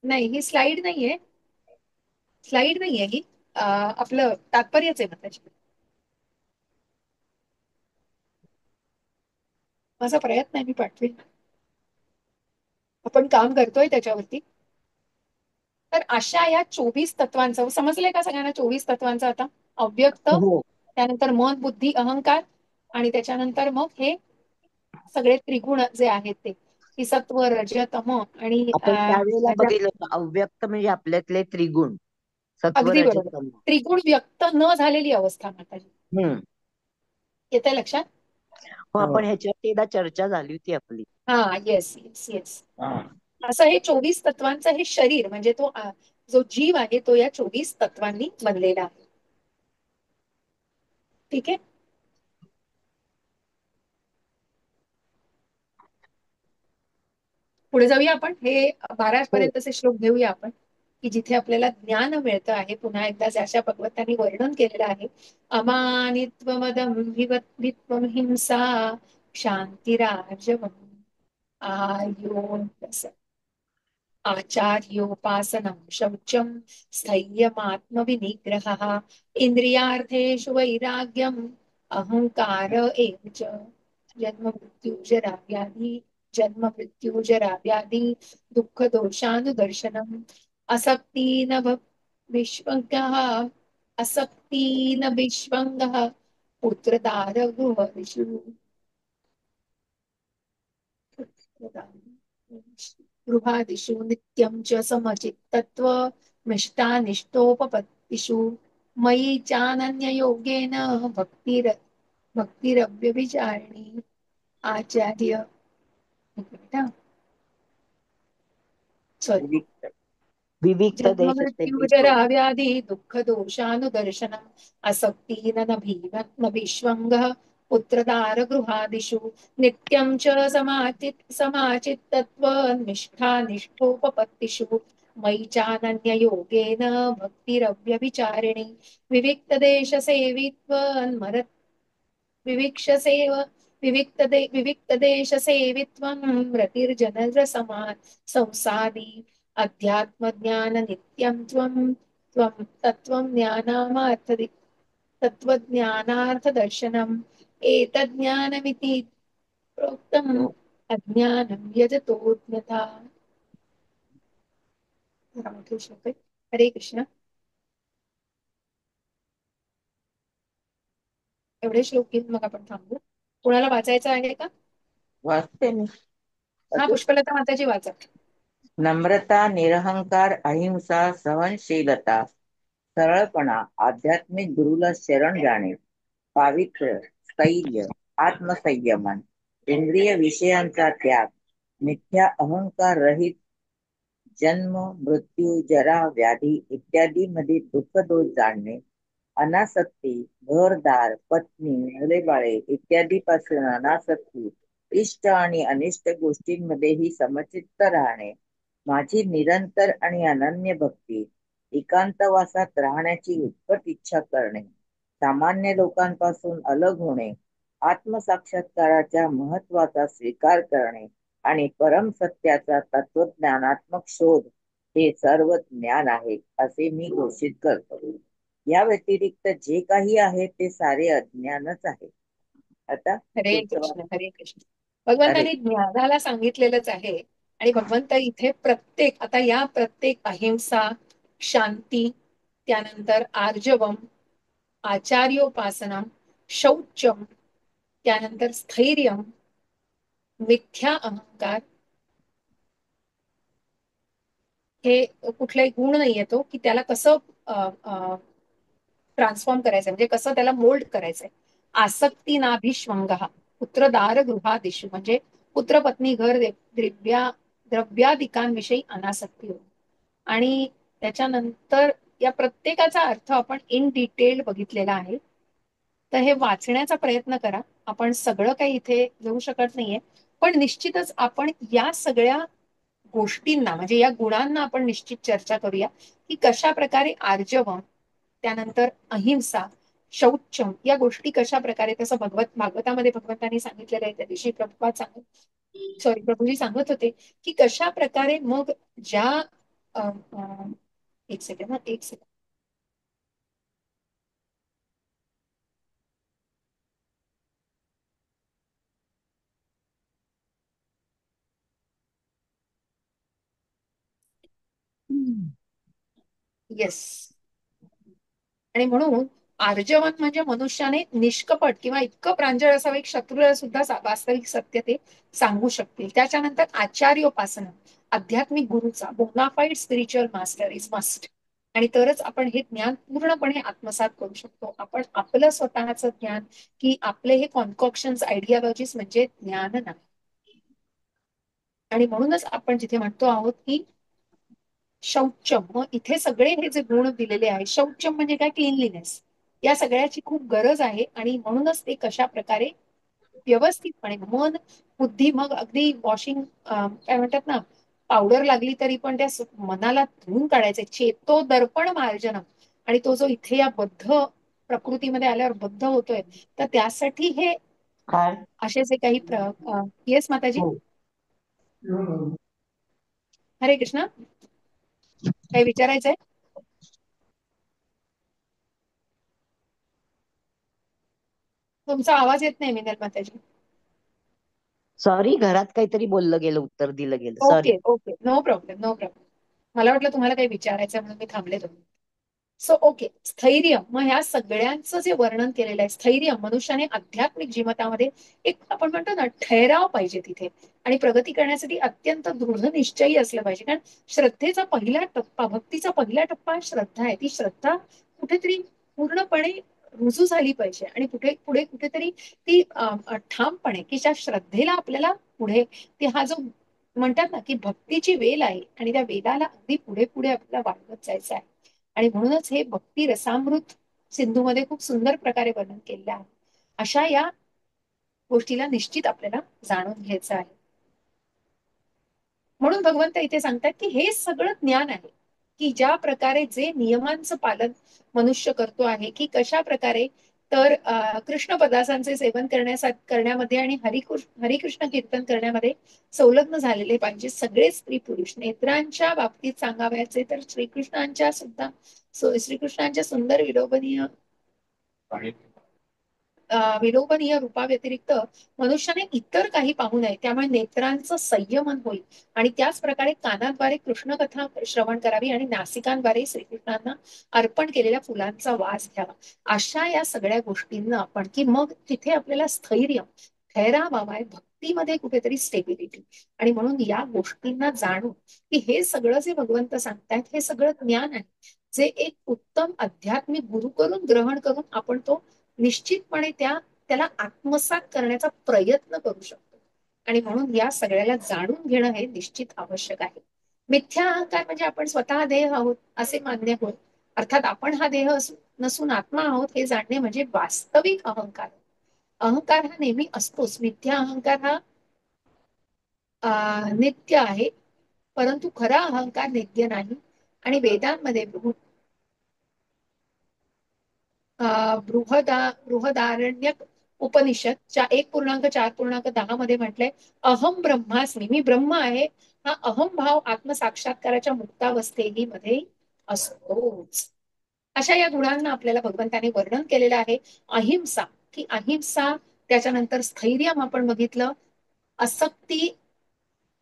नाही, ही स्लाइड नाहीये. स्लाइड नाहीये ही. आपलं तात्पर्यच आहे माताजी. माझा प्रयत्न आहे, मी पाठवेल. आपण काम करतोय त्याच्यावरती. तर अशा या 24 तत्वांचं समजलंय का सगळ्यांना? 24 तत्वांचं आता अव्यक्त, हो. त्यानंतर मन, बुद्धी, अहंकार, आणि त्याच्यानंतर मग हे सगळे त्रिगुण जे आहेत ते, की सत्व, रज, तम आणि आपण त्यावेळेला बघितलं होतं, अव्यक्त म्हणजे आपल्यातले त्रिगुण, सत्व अगदी बरोबर. रजतम. त्रिगुण व्यक्त न झालेली अवस्था माताजी. हम्म. येतंय लक्षात? हो, हो. आपण ह्याच्यावरती एकदा चर्चा झाली होती आपली. हा, येस येस येस. असं हे 24 तत्वांचं हे शरीर म्हणजे तो जो जीव आहे तो या 24 तत्वांनी बनलेला आहे. ठीक आहे. पुढे जाऊया आपण. हे 12 हो. पर्यंतचे श्लोक घेऊया आपण, की जिथे आपल्याला ज्ञान मिळतं आहे. पुन्हा एकदा जशा भगवंतांनी वर्णन केलेलं आहे, अमानित्वमदम्भित्वम हिंसा क्षांतिराजवम् आयोगस आचार्योपासनं शौचं स्थैर्यमात्मविनिग्रहः इन्द्रियार्थेषु वैराग्यम् अहंकार एव च जन्म मृत्यू जरा व्याधि दुःख दोषानुदर्शनम् असक्तीन विश्वङ्गः असक्तीन विश्वङ्गः पुत्रदार गृहदिषु गृहादिषु नित्यं च समचित्तत्वमिष्टानिष्टोपपत्तिषु मयि चानन्ययोगेन भक्तिरव्यभिचारिणी आचार्य सॉरी विविक्त जन्म देश मृत्यु सेवित्व. जरा व्याधि दुःख दोषानुदर्शनम् असक्तीन न भीम न विश्वङ्गः पुत्रदार गृहादिषु नित्यं च समाचित्तत्वनिष्ठानिष्ठोपपत्तिषु मयि चानन्ययोगेन भक्तिरव्यभिचारिणी विविक्तदेशसेवित्वन्मरत् विविक्षसेव विविक्तदेशसेवित्वं रतिर्जनरसमान् संसादी अध्यात्मज्ञान नित्यं त्वं त्वं तत्त्वं तत्त्वज्ञानार्थदर्शनम् एतज्ज्ञानमिति प्रोक्तम् अज्ञानं यजतोऽन्यथा. रामकृष्ण हरी. हरे कृष्ण. एवढे श्लोक घेऊन मग आपण थांबू. कुणाला वाचायचं आहे का? वाचते मी. हा, पुष्पलता माताजी वाचा. नम्रता, निरहंकार, अहिंसा, सहनशीलता, सरळपणा, आध्यात्मिक गुरुला शरण जाणे, पावित्र्य, स्थैर्य, आत्मसंयमन, इंद्रिय विषयांचा त्याग, मिथ्या अहंकार रहित, जन्म मृत्यू जरा व्याधी इत्यादी मध्ये दुःख दोष जाणणे, अनासक्ती, घरदार, पत्नी, मुलेबाळे इत्यादी पासून अनासक्ती, इष्ट आणि अनिष्ट गोष्टींमध्येही समचित्त राहणे, माझी निरंतर आणि अनन्य भक्ती, एकांतवासात राहण्याची उत्कट इच्छा करणे, सामान्य लोकांपासून अलग होणे, आत्मसाक्षात्काराच्या महत्वाचा स्वीकार करणे आणि परम सत्याचा तत्वज्ञानात्मक शोध, हे सर्व ज्ञान आहे असे मी घोषित करतो. या व्यतिरिक्त जे काही आहे ते सारे अज्ञानच आहे. आता हरे पुढचं कृष्ण. वाक्य. हरे कृष्ण. अरे भगवंतांनी ज्ञानाला सांगितलेलंच आहे. आणि भगवंत इथे प्रत्येक, आता या प्रत्येक अहिंसा, शांती, त्यानंतर आर्जवम, आचार्योपासना, शौचम, त्यानंतर स्थैर्यम, मिथ्या अहंकार, हे कुठलाही गुण नाही येतो की त्याला कसं ट्रान्सफॉर्म करायचंय, म्हणजे कसं त्याला मोल्ड करायचंय. आसक्ती नाभिष्वंग, पुत्रदार गृहादिषु, म्हणजे पुत्र पत्नी घर द्रव्यादिकांविषयी अनासक्ती होती. आणि त्याच्यानंतर या प्रत्येकाचा अर्थ आपण इन डिटेल बघितलेला आहे. तर हे वाचण्याचा प्रयत्न करा. आपण सगळं काही इथे घेऊ शकत नाहीये, पण निश्चितच आपण या सगळ्या गोष्टींना, म्हणजे या गुणांना आपण निश्चित चर्चा करूया, की कशा प्रकारे आर्जव, त्यानंतर अहिंसा, शौचम या गोष्टी कशा प्रकारे, तसं भागवतामध्ये भगवंतांनी सांगितलेलं आहे. त्या दिवशी प्रभूजी सांगत होते की कशा प्रकारे मग ज्या अ, अ, एक सेकंड ना, एक सेकंड. येस. आणि म्हणून आर्जवन म्हणजे मनुष्याने निष्कपट किंवा इतकं प्रांजळ असावं, एक शत्रूला सुद्धा वास्तविक सत्य ते सांगू शकतील. त्याच्यानंतर आचार्योपासना, आध्यात्मिक गुरुचा bona fide spiritual master is must. आणि तरच आपण हे ज्ञान पूर्णपणे आत्मसात करू शकतो. आपण आपलं स्वतःचं ज्ञान, की आपले हे कॉन्कॉक्शन्स, आयडियालॉजीज म्हणजे ज्ञान नाही. आणि म्हणूनच आपण जिथे म्हणतो आहोत की शौचम, मग इथे सगळे हे जे गुण दिलेले आहे, शौचम म्हणजे काय, क्लीनलीनेस, या सगळ्याची खूप गरज आहे. आणि म्हणूनच ते कशा प्रकारे व्यवस्थितपणे मन, बुद्धी, मग अगदी वॉशिंग, काय म्हणतात ना, पावडर लागली तरी पण त्या मनाला धुवून काढायचे, चेतो दर्पण मार्जनम. आणि तो जो इथे या बद्ध प्रकृतीमध्ये आल्यावर बद्ध होतोय, तर त्यासाठी हे काय? असे जे काही येस माताजी. हो. हरे कृष्णा. काही विचारायचंय? तुमचा आवाज येत नाही मिनल माताजी. सॉरी, घरात काहीतरी बोललं गेलं, उत्तर दिलं गेलं, sorry. Okay okay, no problem no problem. मला वाटलं तुम्हाला काही विचारायचं म्हणून मी थांबले तुम्ही. सो ओके, स्थैर्य, मग ह्या सगळ्यांचं जे वर्णन केलेलं आहे, स्थैर्य, मनुष्याने आध्यात्मिक जीवनामध्ये एक आपण म्हणतो ना ठहराव पाहिजे तिथे. आणि प्रगती करण्यासाठी अत्यंत दृढ निश्चयी असलं पाहिजे. कारण श्रद्धेचा पहिला टप्पा, भक्तीचा पहिला टप्पा श्रद्धा आहे. ती श्रद्धा कुठेतरी पूर्णपणे रुजू झाली पाहिजे. आणि पुढे पुढे कुठेतरी ती ठामपणे, की ज्या श्रद्धेला आपल्याला पुढे, ती हा जो म्हणतात ना की भक्तीची वेल आहे, आणि त्या वेलाला अगदी पुढे पुढे आपल्याला वाढवत जायचं आहे. आणि म्हणूनच हे भक्ती रसामृत सिंधूमध्ये खूप सुंदर प्रकारे वर्णन केलेलं आहे. अशा या गोष्टीला निश्चित आपल्याला जाणून घ्यायचं आहे. म्हणून भगवंत इथे सांगतात की हे सगळं ज्ञान आहे, की ज्या प्रकारे जे नियमांचं पालन मनुष्य करतो आहे, की कशा प्रकारे, तर कृष्ण पदार्थांचे सेवन करण्यामध्ये आणि हरिकृष्ण कीर्तन करण्यामध्ये संलग्न झालेले पाहिजे सगळे स्त्री पुरुष. नेत्रांच्या बाबतीत सांगावयाचे तर श्रीकृष्णांच्या सुंदर विलोभनीय रूपाव्यतिरिक्त मनुष्याने इतर काही पाहू नये. त्यामुळे नेत्रांचं संयमन होईल. आणि त्याच प्रकारे कानाद्वारे कृष्ण कथा श्रवण करावी आणि नासिकांद्वारे श्रीकृष्णांना अर्पण केलेल्या फुलांचा वास घ्यावा. अशा या सगळ्या गोष्टींना आपण, की मग तिथे आपल्याला स्थैर्य, ठहराव हवाय, भक्तीमध्ये कुठेतरी स्टेबिलिटी. आणि म्हणून या गोष्टींना जाणून, की हे सगळं जे भगवंत सांगतायत हे सगळं ज्ञान आहे, जे एक उत्तम आध्यात्मिक गुरु करून ग्रहण करून आपण तो निश्चितपणे त्याला आत्मसात करण्याचा प्रयत्न करू शकतो. आणि म्हणून या सगळ्याला जाणून घेणं हे निश्चित आवश्यक आहे. मिथ्या अहंकार म्हणजे आपण स्वतः देह आहोत असे मान्य होय. अर्थात आपण हा देह नसून आत्मा आहोत हे जाणणे म्हणजे वास्तविक अहंकार. अहंकार हा नेहमी असतोच. मिथ्या अहंकार हा नित्य आहे, परंतु खरा अहंकार नित्य नाही. आणि वेदांमध्ये बृहदारण्यक उपनिषदच्या 1.4.10 मध्ये म्हटलंय, अहम ब्रह्मास्मी, मी ब्रह्म आहे. हा अहम भाव आत्मसाक्षात्काराच्या मुक्तावस्थेही मध्ये असतोच. अशा या गुणांना आपल्याला भगवंताने वर्णन केलेलं आहे. अहिंसा, की अहिंसा, त्याच्यानंतर स्थैर्य आपण बघितलं, असक्ती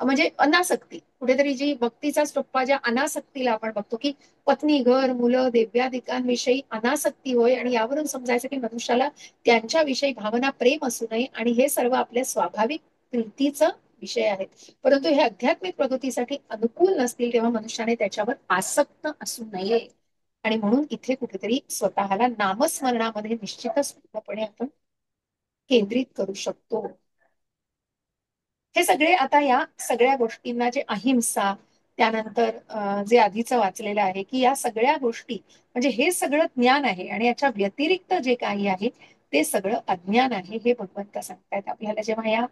म्हणजे अनासक्ती, कुठेतरी जी भक्तीचा टप्पा, ज्या अनासक्तीला आपण बघतो, की पत्नी, घर, मुलं, देव्यादिकांविषयी अनासक्ती होय. आणि यावरून समजायचं की मनुष्याला त्यांच्याविषयी भावना, प्रेम असू नये. आणि हे सर्व आपल्या स्वाभाविक प्रीतीचं विषय आहेत. परंतु हे आध्यात्मिक प्रगतीसाठी अनुकूल नसतील, तेव्हा मनुष्याने त्याच्यावर आसक्त असू नये. आणि म्हणून इथे कुठेतरी स्वतःला नामस्मरणामध्ये निश्चितच पूर्णपणे आपण केंद्रित करू शकतो. हे सगळे आता या सगळ्या गोष्टींना, जे अहिंसा, त्यानंतर जे आधीचं वाचलेलं आहे, की या सगळ्या गोष्टी म्हणजे हे सगळं ज्ञान आहे. आणि याच्या व्यतिरिक्त जे काही आहे ते सगळं अज्ञान आहे, हे भगवंत सांगतायत आपल्याला. जेव्हा या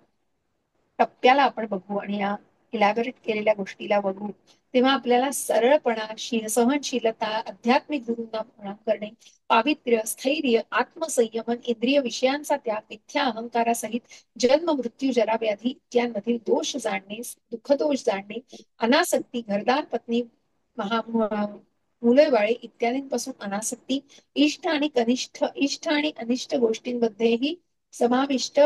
टप्प्याला आपण बघू आणि या इलॅबोरेट केलेल्या गोष्टीला बघू तेव्हा आपल्याला सरळपणा, सहनशीलता, आध्यात्मिक गुरूंना प्रणाम करणे, पावित्र्य, स्थैर्य, आत्मसंयमन, इंद्रिय विषयांचा त्याग, मिथ्या अहंकारासहित जन्म, मृत्यू, जराव्याधी इत्यांमधील दोष जाणणे, दुःखदोष जाणणे, अनासक्ती, घरदार, पत्नी, महा मुले इत्यादींपासून अनासक्ती, इष्ट आणि अनिष्ट गोष्टींमध्येही समाविष्ट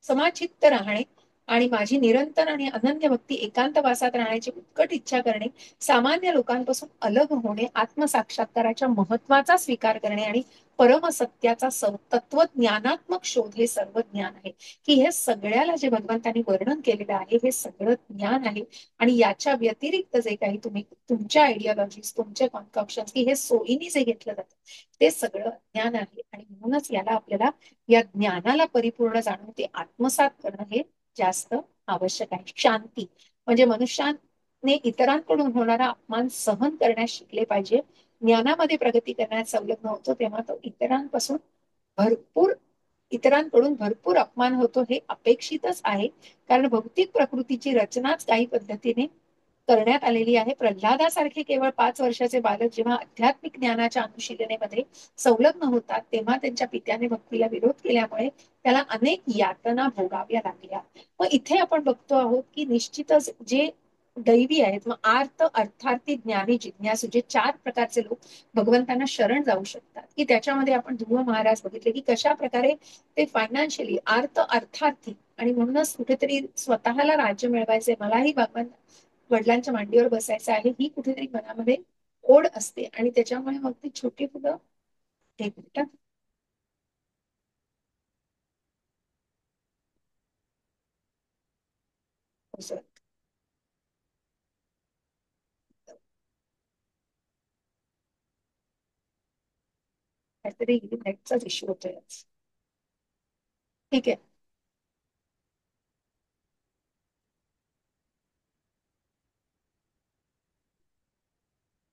समाचित्त राहणे आणि माझी निरंतर आणि अनन्य भक्ती एकांतवासात राहण्याची उत्कट इच्छा करणे, सामान्य लोकांपासून अलग होणे, आत्मसाक्षात्काराच्या महत्वाचा स्वीकार करणे आणि परमसत्याचा तत्वज्ञानात्मक शोध हे सर्व ज्ञान आहे. की हे सगळ्याला जे भगवंतांनी वर्णन केलेलं आहे हे सगळं ज्ञान आहे. आणि याच्या व्यतिरिक्त जे काही तुम्ही तुमच्या आयडियोलॉजीज, तुमचे कॉन्कॉक्शन की हे सोयीने जे घेतलं जातं ते सगळं ज्ञान आहे. आणि म्हणूनच याला आपल्याला या ज्ञानाला परिपूर्ण जाणून ते आत्मसात करणं हे जास्त आवश्यक आहे. शांती म्हणजे मनुष्याने इतरांकडून होणारा अपमान सहन करण्यास शिकले पाहिजे. ज्ञानामध्ये प्रगती करण्यात संलग्न होतो तेव्हा तो भरपूर इतरांकडून भरपूर अपमान होतो हे अपेक्षितच आहे. कारण भौतिक प्रकृतीची रचनाच काही पद्धतीने करण्यात आलेली आहे. प्रल्हादासारखे केवळ 5 वर्षाचे बालक जेव्हा आध्यात्मिक ज्ञानाच्या अनुशीलनेमध्ये संलग्न होतात तेव्हा त्यांच्या पित्याने भक्तीला विरोध केल्यामुळे त्याला अनेक यातना भोगाव्या लागल्या. मग इथे आपण बघतो आहोत की निश्चितच जे दैवी आहेत, मग अर्थार्थी, ज्ञानी, जिज्ञासू जे 4 प्रकारचे लोक भगवंतांना शरण जाऊ शकतात, की त्याच्यामध्ये आपण ध्रुव महाराज बघितले की कशा प्रकारे ते फायनान्शियली अर्थार्थी आणि म्हणूनच कुठेतरी स्वतःला राज्य मिळवायचे, मलाही भगवंत वडिलांच्या मांडीवर बसायचं आहे ही कुठेतरी मनामध्ये ओढ असते आणि त्याच्यामुळे मग ती छोटी मुलं एक मिनिट काहीतरी नेटचाच इश्यू होतोय आज. ठीक आहे.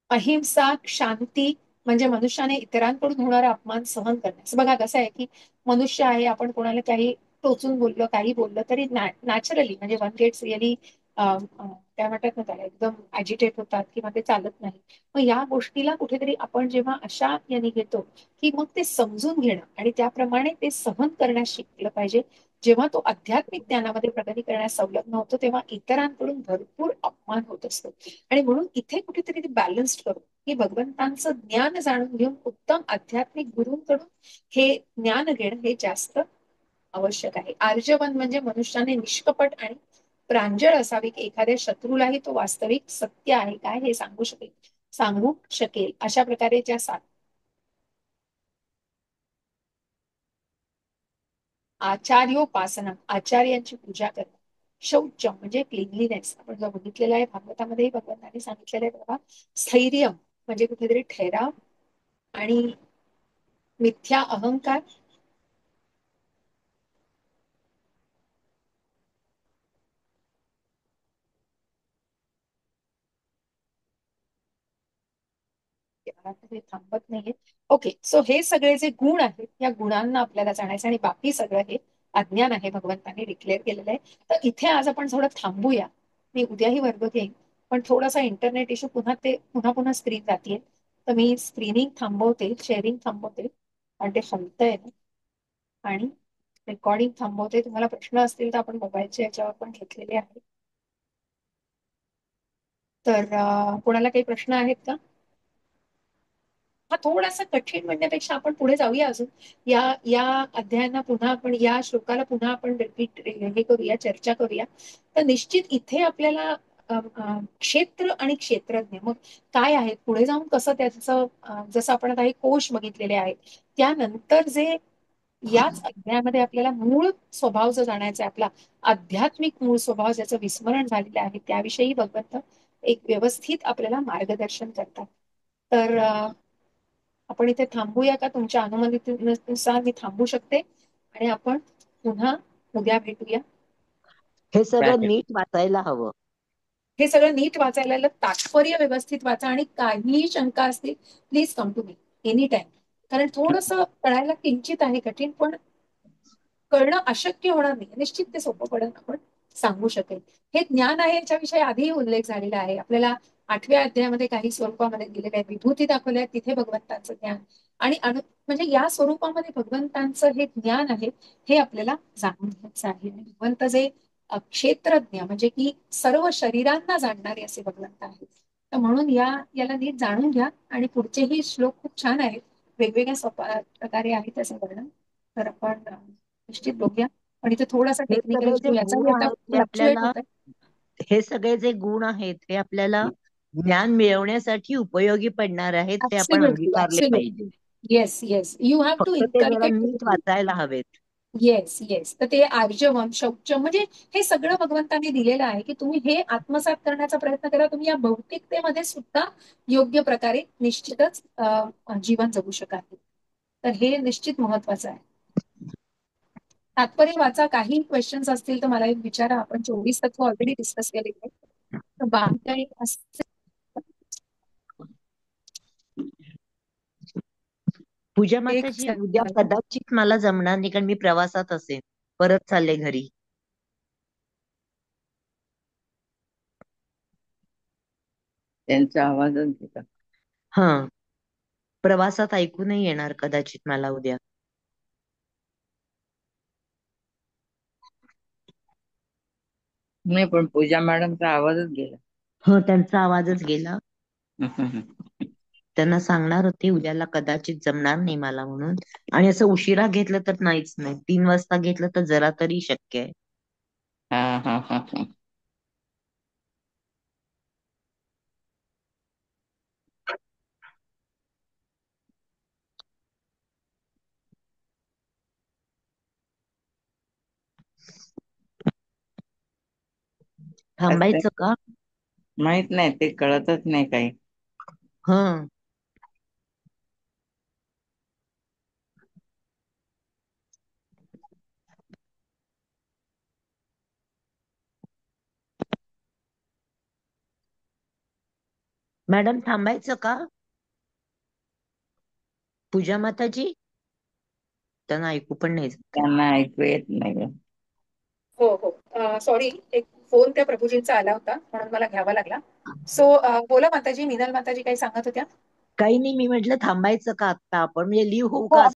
अहिंसा, शांती म्हणजे मनुष्याने इतरांकडून होणारा अपमान सहन करण्यास. बघा कसं आहे की मनुष्य आहे, आपण कोणाला काही टोचून बोललो, काही बोललं तरी नॅचरली म्हणजे वन गेट्स रिअली काय म्हणतात ना त्याला, एकदम ऍजिटेट होतात किंवा ते चालत नाही. मग या गोष्टीला कुठेतरी आपण जेव्हा अशा याने घेतो की मग ते समजून घेणं आणि त्याप्रमाणे ते सहन करण्यास शिकलं पाहिजे. जेव्हा तो आध्यात्मिक ज्ञानामध्ये प्रगती करण्यास संलग्न होतो तेव्हा इतरांकडून भरपूर अपमान होत असतो. आणि म्हणून इथे कुठेतरी ते बॅलन्स करू की भगवंतांचं ज्ञान जाणून घेऊन उत्तम आध्यात्मिक गुरूंकडून हे ज्ञान घेणं हे जास्त आवश्यक आहे. आर्जवन म्हणजे मनुष्याने निष्कपट आणि प्रांजळ असावे की एखाद्या शत्रूलाही तो वास्तविक सत्य आहे काय हे सांगू शकेल अशा प्रकारे ज्या आचार्योपासना, आचार्यांची पूजा करणं. शौच म्हणजे क्लिनलीनेस, आपण जो बघितलेला आहे भागवतामध्येही भगवंतांनी सांगितलेलं आहे बघा. स्थैर्य म्हणजे कुठेतरी ठहराव आणि मिथ्या अहंकार ते थांबत नाहीये. ओके, सो हे सगळे जे गुण आहेत या गुणांना आपल्याला जाणायचं आणि बाकी सगळं हे अज्ञान आहे भगवंतांनी डिक्लेअर केलेलं आहे. तर इथे आज आपण थोडं थांबूया. मी उद्याही वर्ग घेईन पण थोडासा इंटरनेट इश्यू पुन्हा पुन्हा स्क्रीन जाते. तर मी स्क्रीनिंग थांबवते, शेअरिंग थांबवते आणि ते हलतंय ना, आणि रेकॉर्डिंग थांबवते. तुम्हाला प्रश्न असतील तर आपण मोबाईलच्या याच्यावर पण घेतलेले आहे. तर कोणाला काही प्रश्न आहेत का? हा थोडासा कठीण म्हणण्यापेक्षा आपण पुढे जाऊया अजून या या अध्यायांना पुन्हा आपण या श्लोकाला पुन्हा आपण रिपीट हे करूया, चर्चा करूया. तर निश्चित इथे आपल्याला क्षेत्र आणि क्षेत्रज्ञ मग काय आहेत पुढे जाऊन कसं त्याचं जसं आपण आता हे कोश बघितलेले आहेत त्यानंतर जे याच अध्यायामध्ये आपल्याला मूळ स्वभाव जो जाणायचा आहे आपला आध्यात्मिक मूळ स्वभाव ज्याचं विस्मरण झालेलं आहे त्याविषयी भगवंत एक व्यवस्थित आपल्याला मार्गदर्शन करतात. तर आपण इथे थांबूया का? तुमच्या अनुमतीनुसार मी थांबू शकते आणि आपण पुन्हा उद्या भेटूया. हे सगळं नीट वाचायला हवं. हे सगळं नीट वाचायला, तात्पर्य व्यवस्थित वाचा आणि काहीही शंका असतील please come to me any time. कारण थोडस कळायला किंचित आहे कठीण पण कळणं अशक्य होणार नाही, निश्चित ते सोपं पडेल. आपण सांगू शकेल. हे ज्ञान आहे याच्याविषयी आधीही उल्लेख झालेला आहे. आपल्याला 8व्या अध्यायामध्ये काही स्वरूपामध्ये दिलेले आहे, विभूती दाखवल्या आहेत, तिथे भगवंतांचं ज्ञान आणि म्हणजे या स्वरूपामध्ये भगवंतांचं हे ज्ञान आहे, हे आपल्याला जाणून घ्यायचं आहे. आणि भगवंत जे क्षेत्रज्ञ म्हणजे की सर्व शरीरांना जाणणारे असे भगवंत आहेत. तर म्हणून याला नीट जाणून घ्या. आणि पुढचेही श्लोक खूप छान आहेत, वेगवेगळ्या प्रकारे आहे त्याचं वर्णन. तर आपण निश्चित बघूया. पण इथे थोडासा हे टेक्निकल सगळे जे इश्यू गुण याचाही आता आहेत ते फ्लक्च्युएट आपल्याला होत आहे. हे सगळे जे गुण आहेत हे आपल्याला ज्ञान मिळवण्यासाठी उपयोगी पडणार आहेत, ते आपण ऍब्सोल्युटली, अंगीकारले पाहिजे. Absolutely. Yes, yes, you have to फक्त ते जरा नीट इनकल्केट. वाचायला हवेत. Yes, yes. तर ते आर्जवम, शौचम म्हणजे हे सगळं भगवंतांनी दिलेलं आहे की तुम्ही हे आत्मसात करण्याचा प्रयत्न करा. तुम्ही या भौतिकतेमध्ये सुद्धा योग्य प्रकारे निश्चितच जीवन जगू शकाल. तर हे निश्चित महत्वाचं आहे. तात्पर्य वाचा. काही क्वेश्चन्स असतील तर मला एक विचारा. आपण 24 तत्व ऑलरेडी डिस्कस केलेले आहे. तर बाकी काही असतील. पूजा एक माताजी, उद्या सेकंड. कदाचित मला जमणार नाही कारण मी प्रवासात असेन, परत चालले घरी. त्यांचा आवाजच घेता. हा, प्रवासात ऐकू नाही येणार कदाचित मला उद्या. नाही, पण पूजा मॅडमचा आवाजच गेला. हो, त्यांचा आवाजच गेला. त्यांना सांगणार होते उद्याला कदाचित जमणार नाही मला म्हणून. आणि असं उशिरा घेतलं तर नाहीच नाही, 3 वाजता घेतलं तर जरा तरी शक्य आहे. हा हा हा हा. असं थांबायचं का? माहित नाही, ते कळतच नाही काही. हा, मॅडम थांबायचं का? पूजा माताजी, त्यांना ऐकू पण नाही जात. त्यांना ऐकू येत नाही. हो, हो. सॉरी, एक फोन त्या प्रभूजींचा आला होता म्हणून मला घ्यावा लागला. सो बोला माताजी. मीनल माताजी काही सांगत होत्या. काही नाही, मी म्हटलं थांबायचं का आता आपण, म्हणजे लिव्ह होऊ हो, का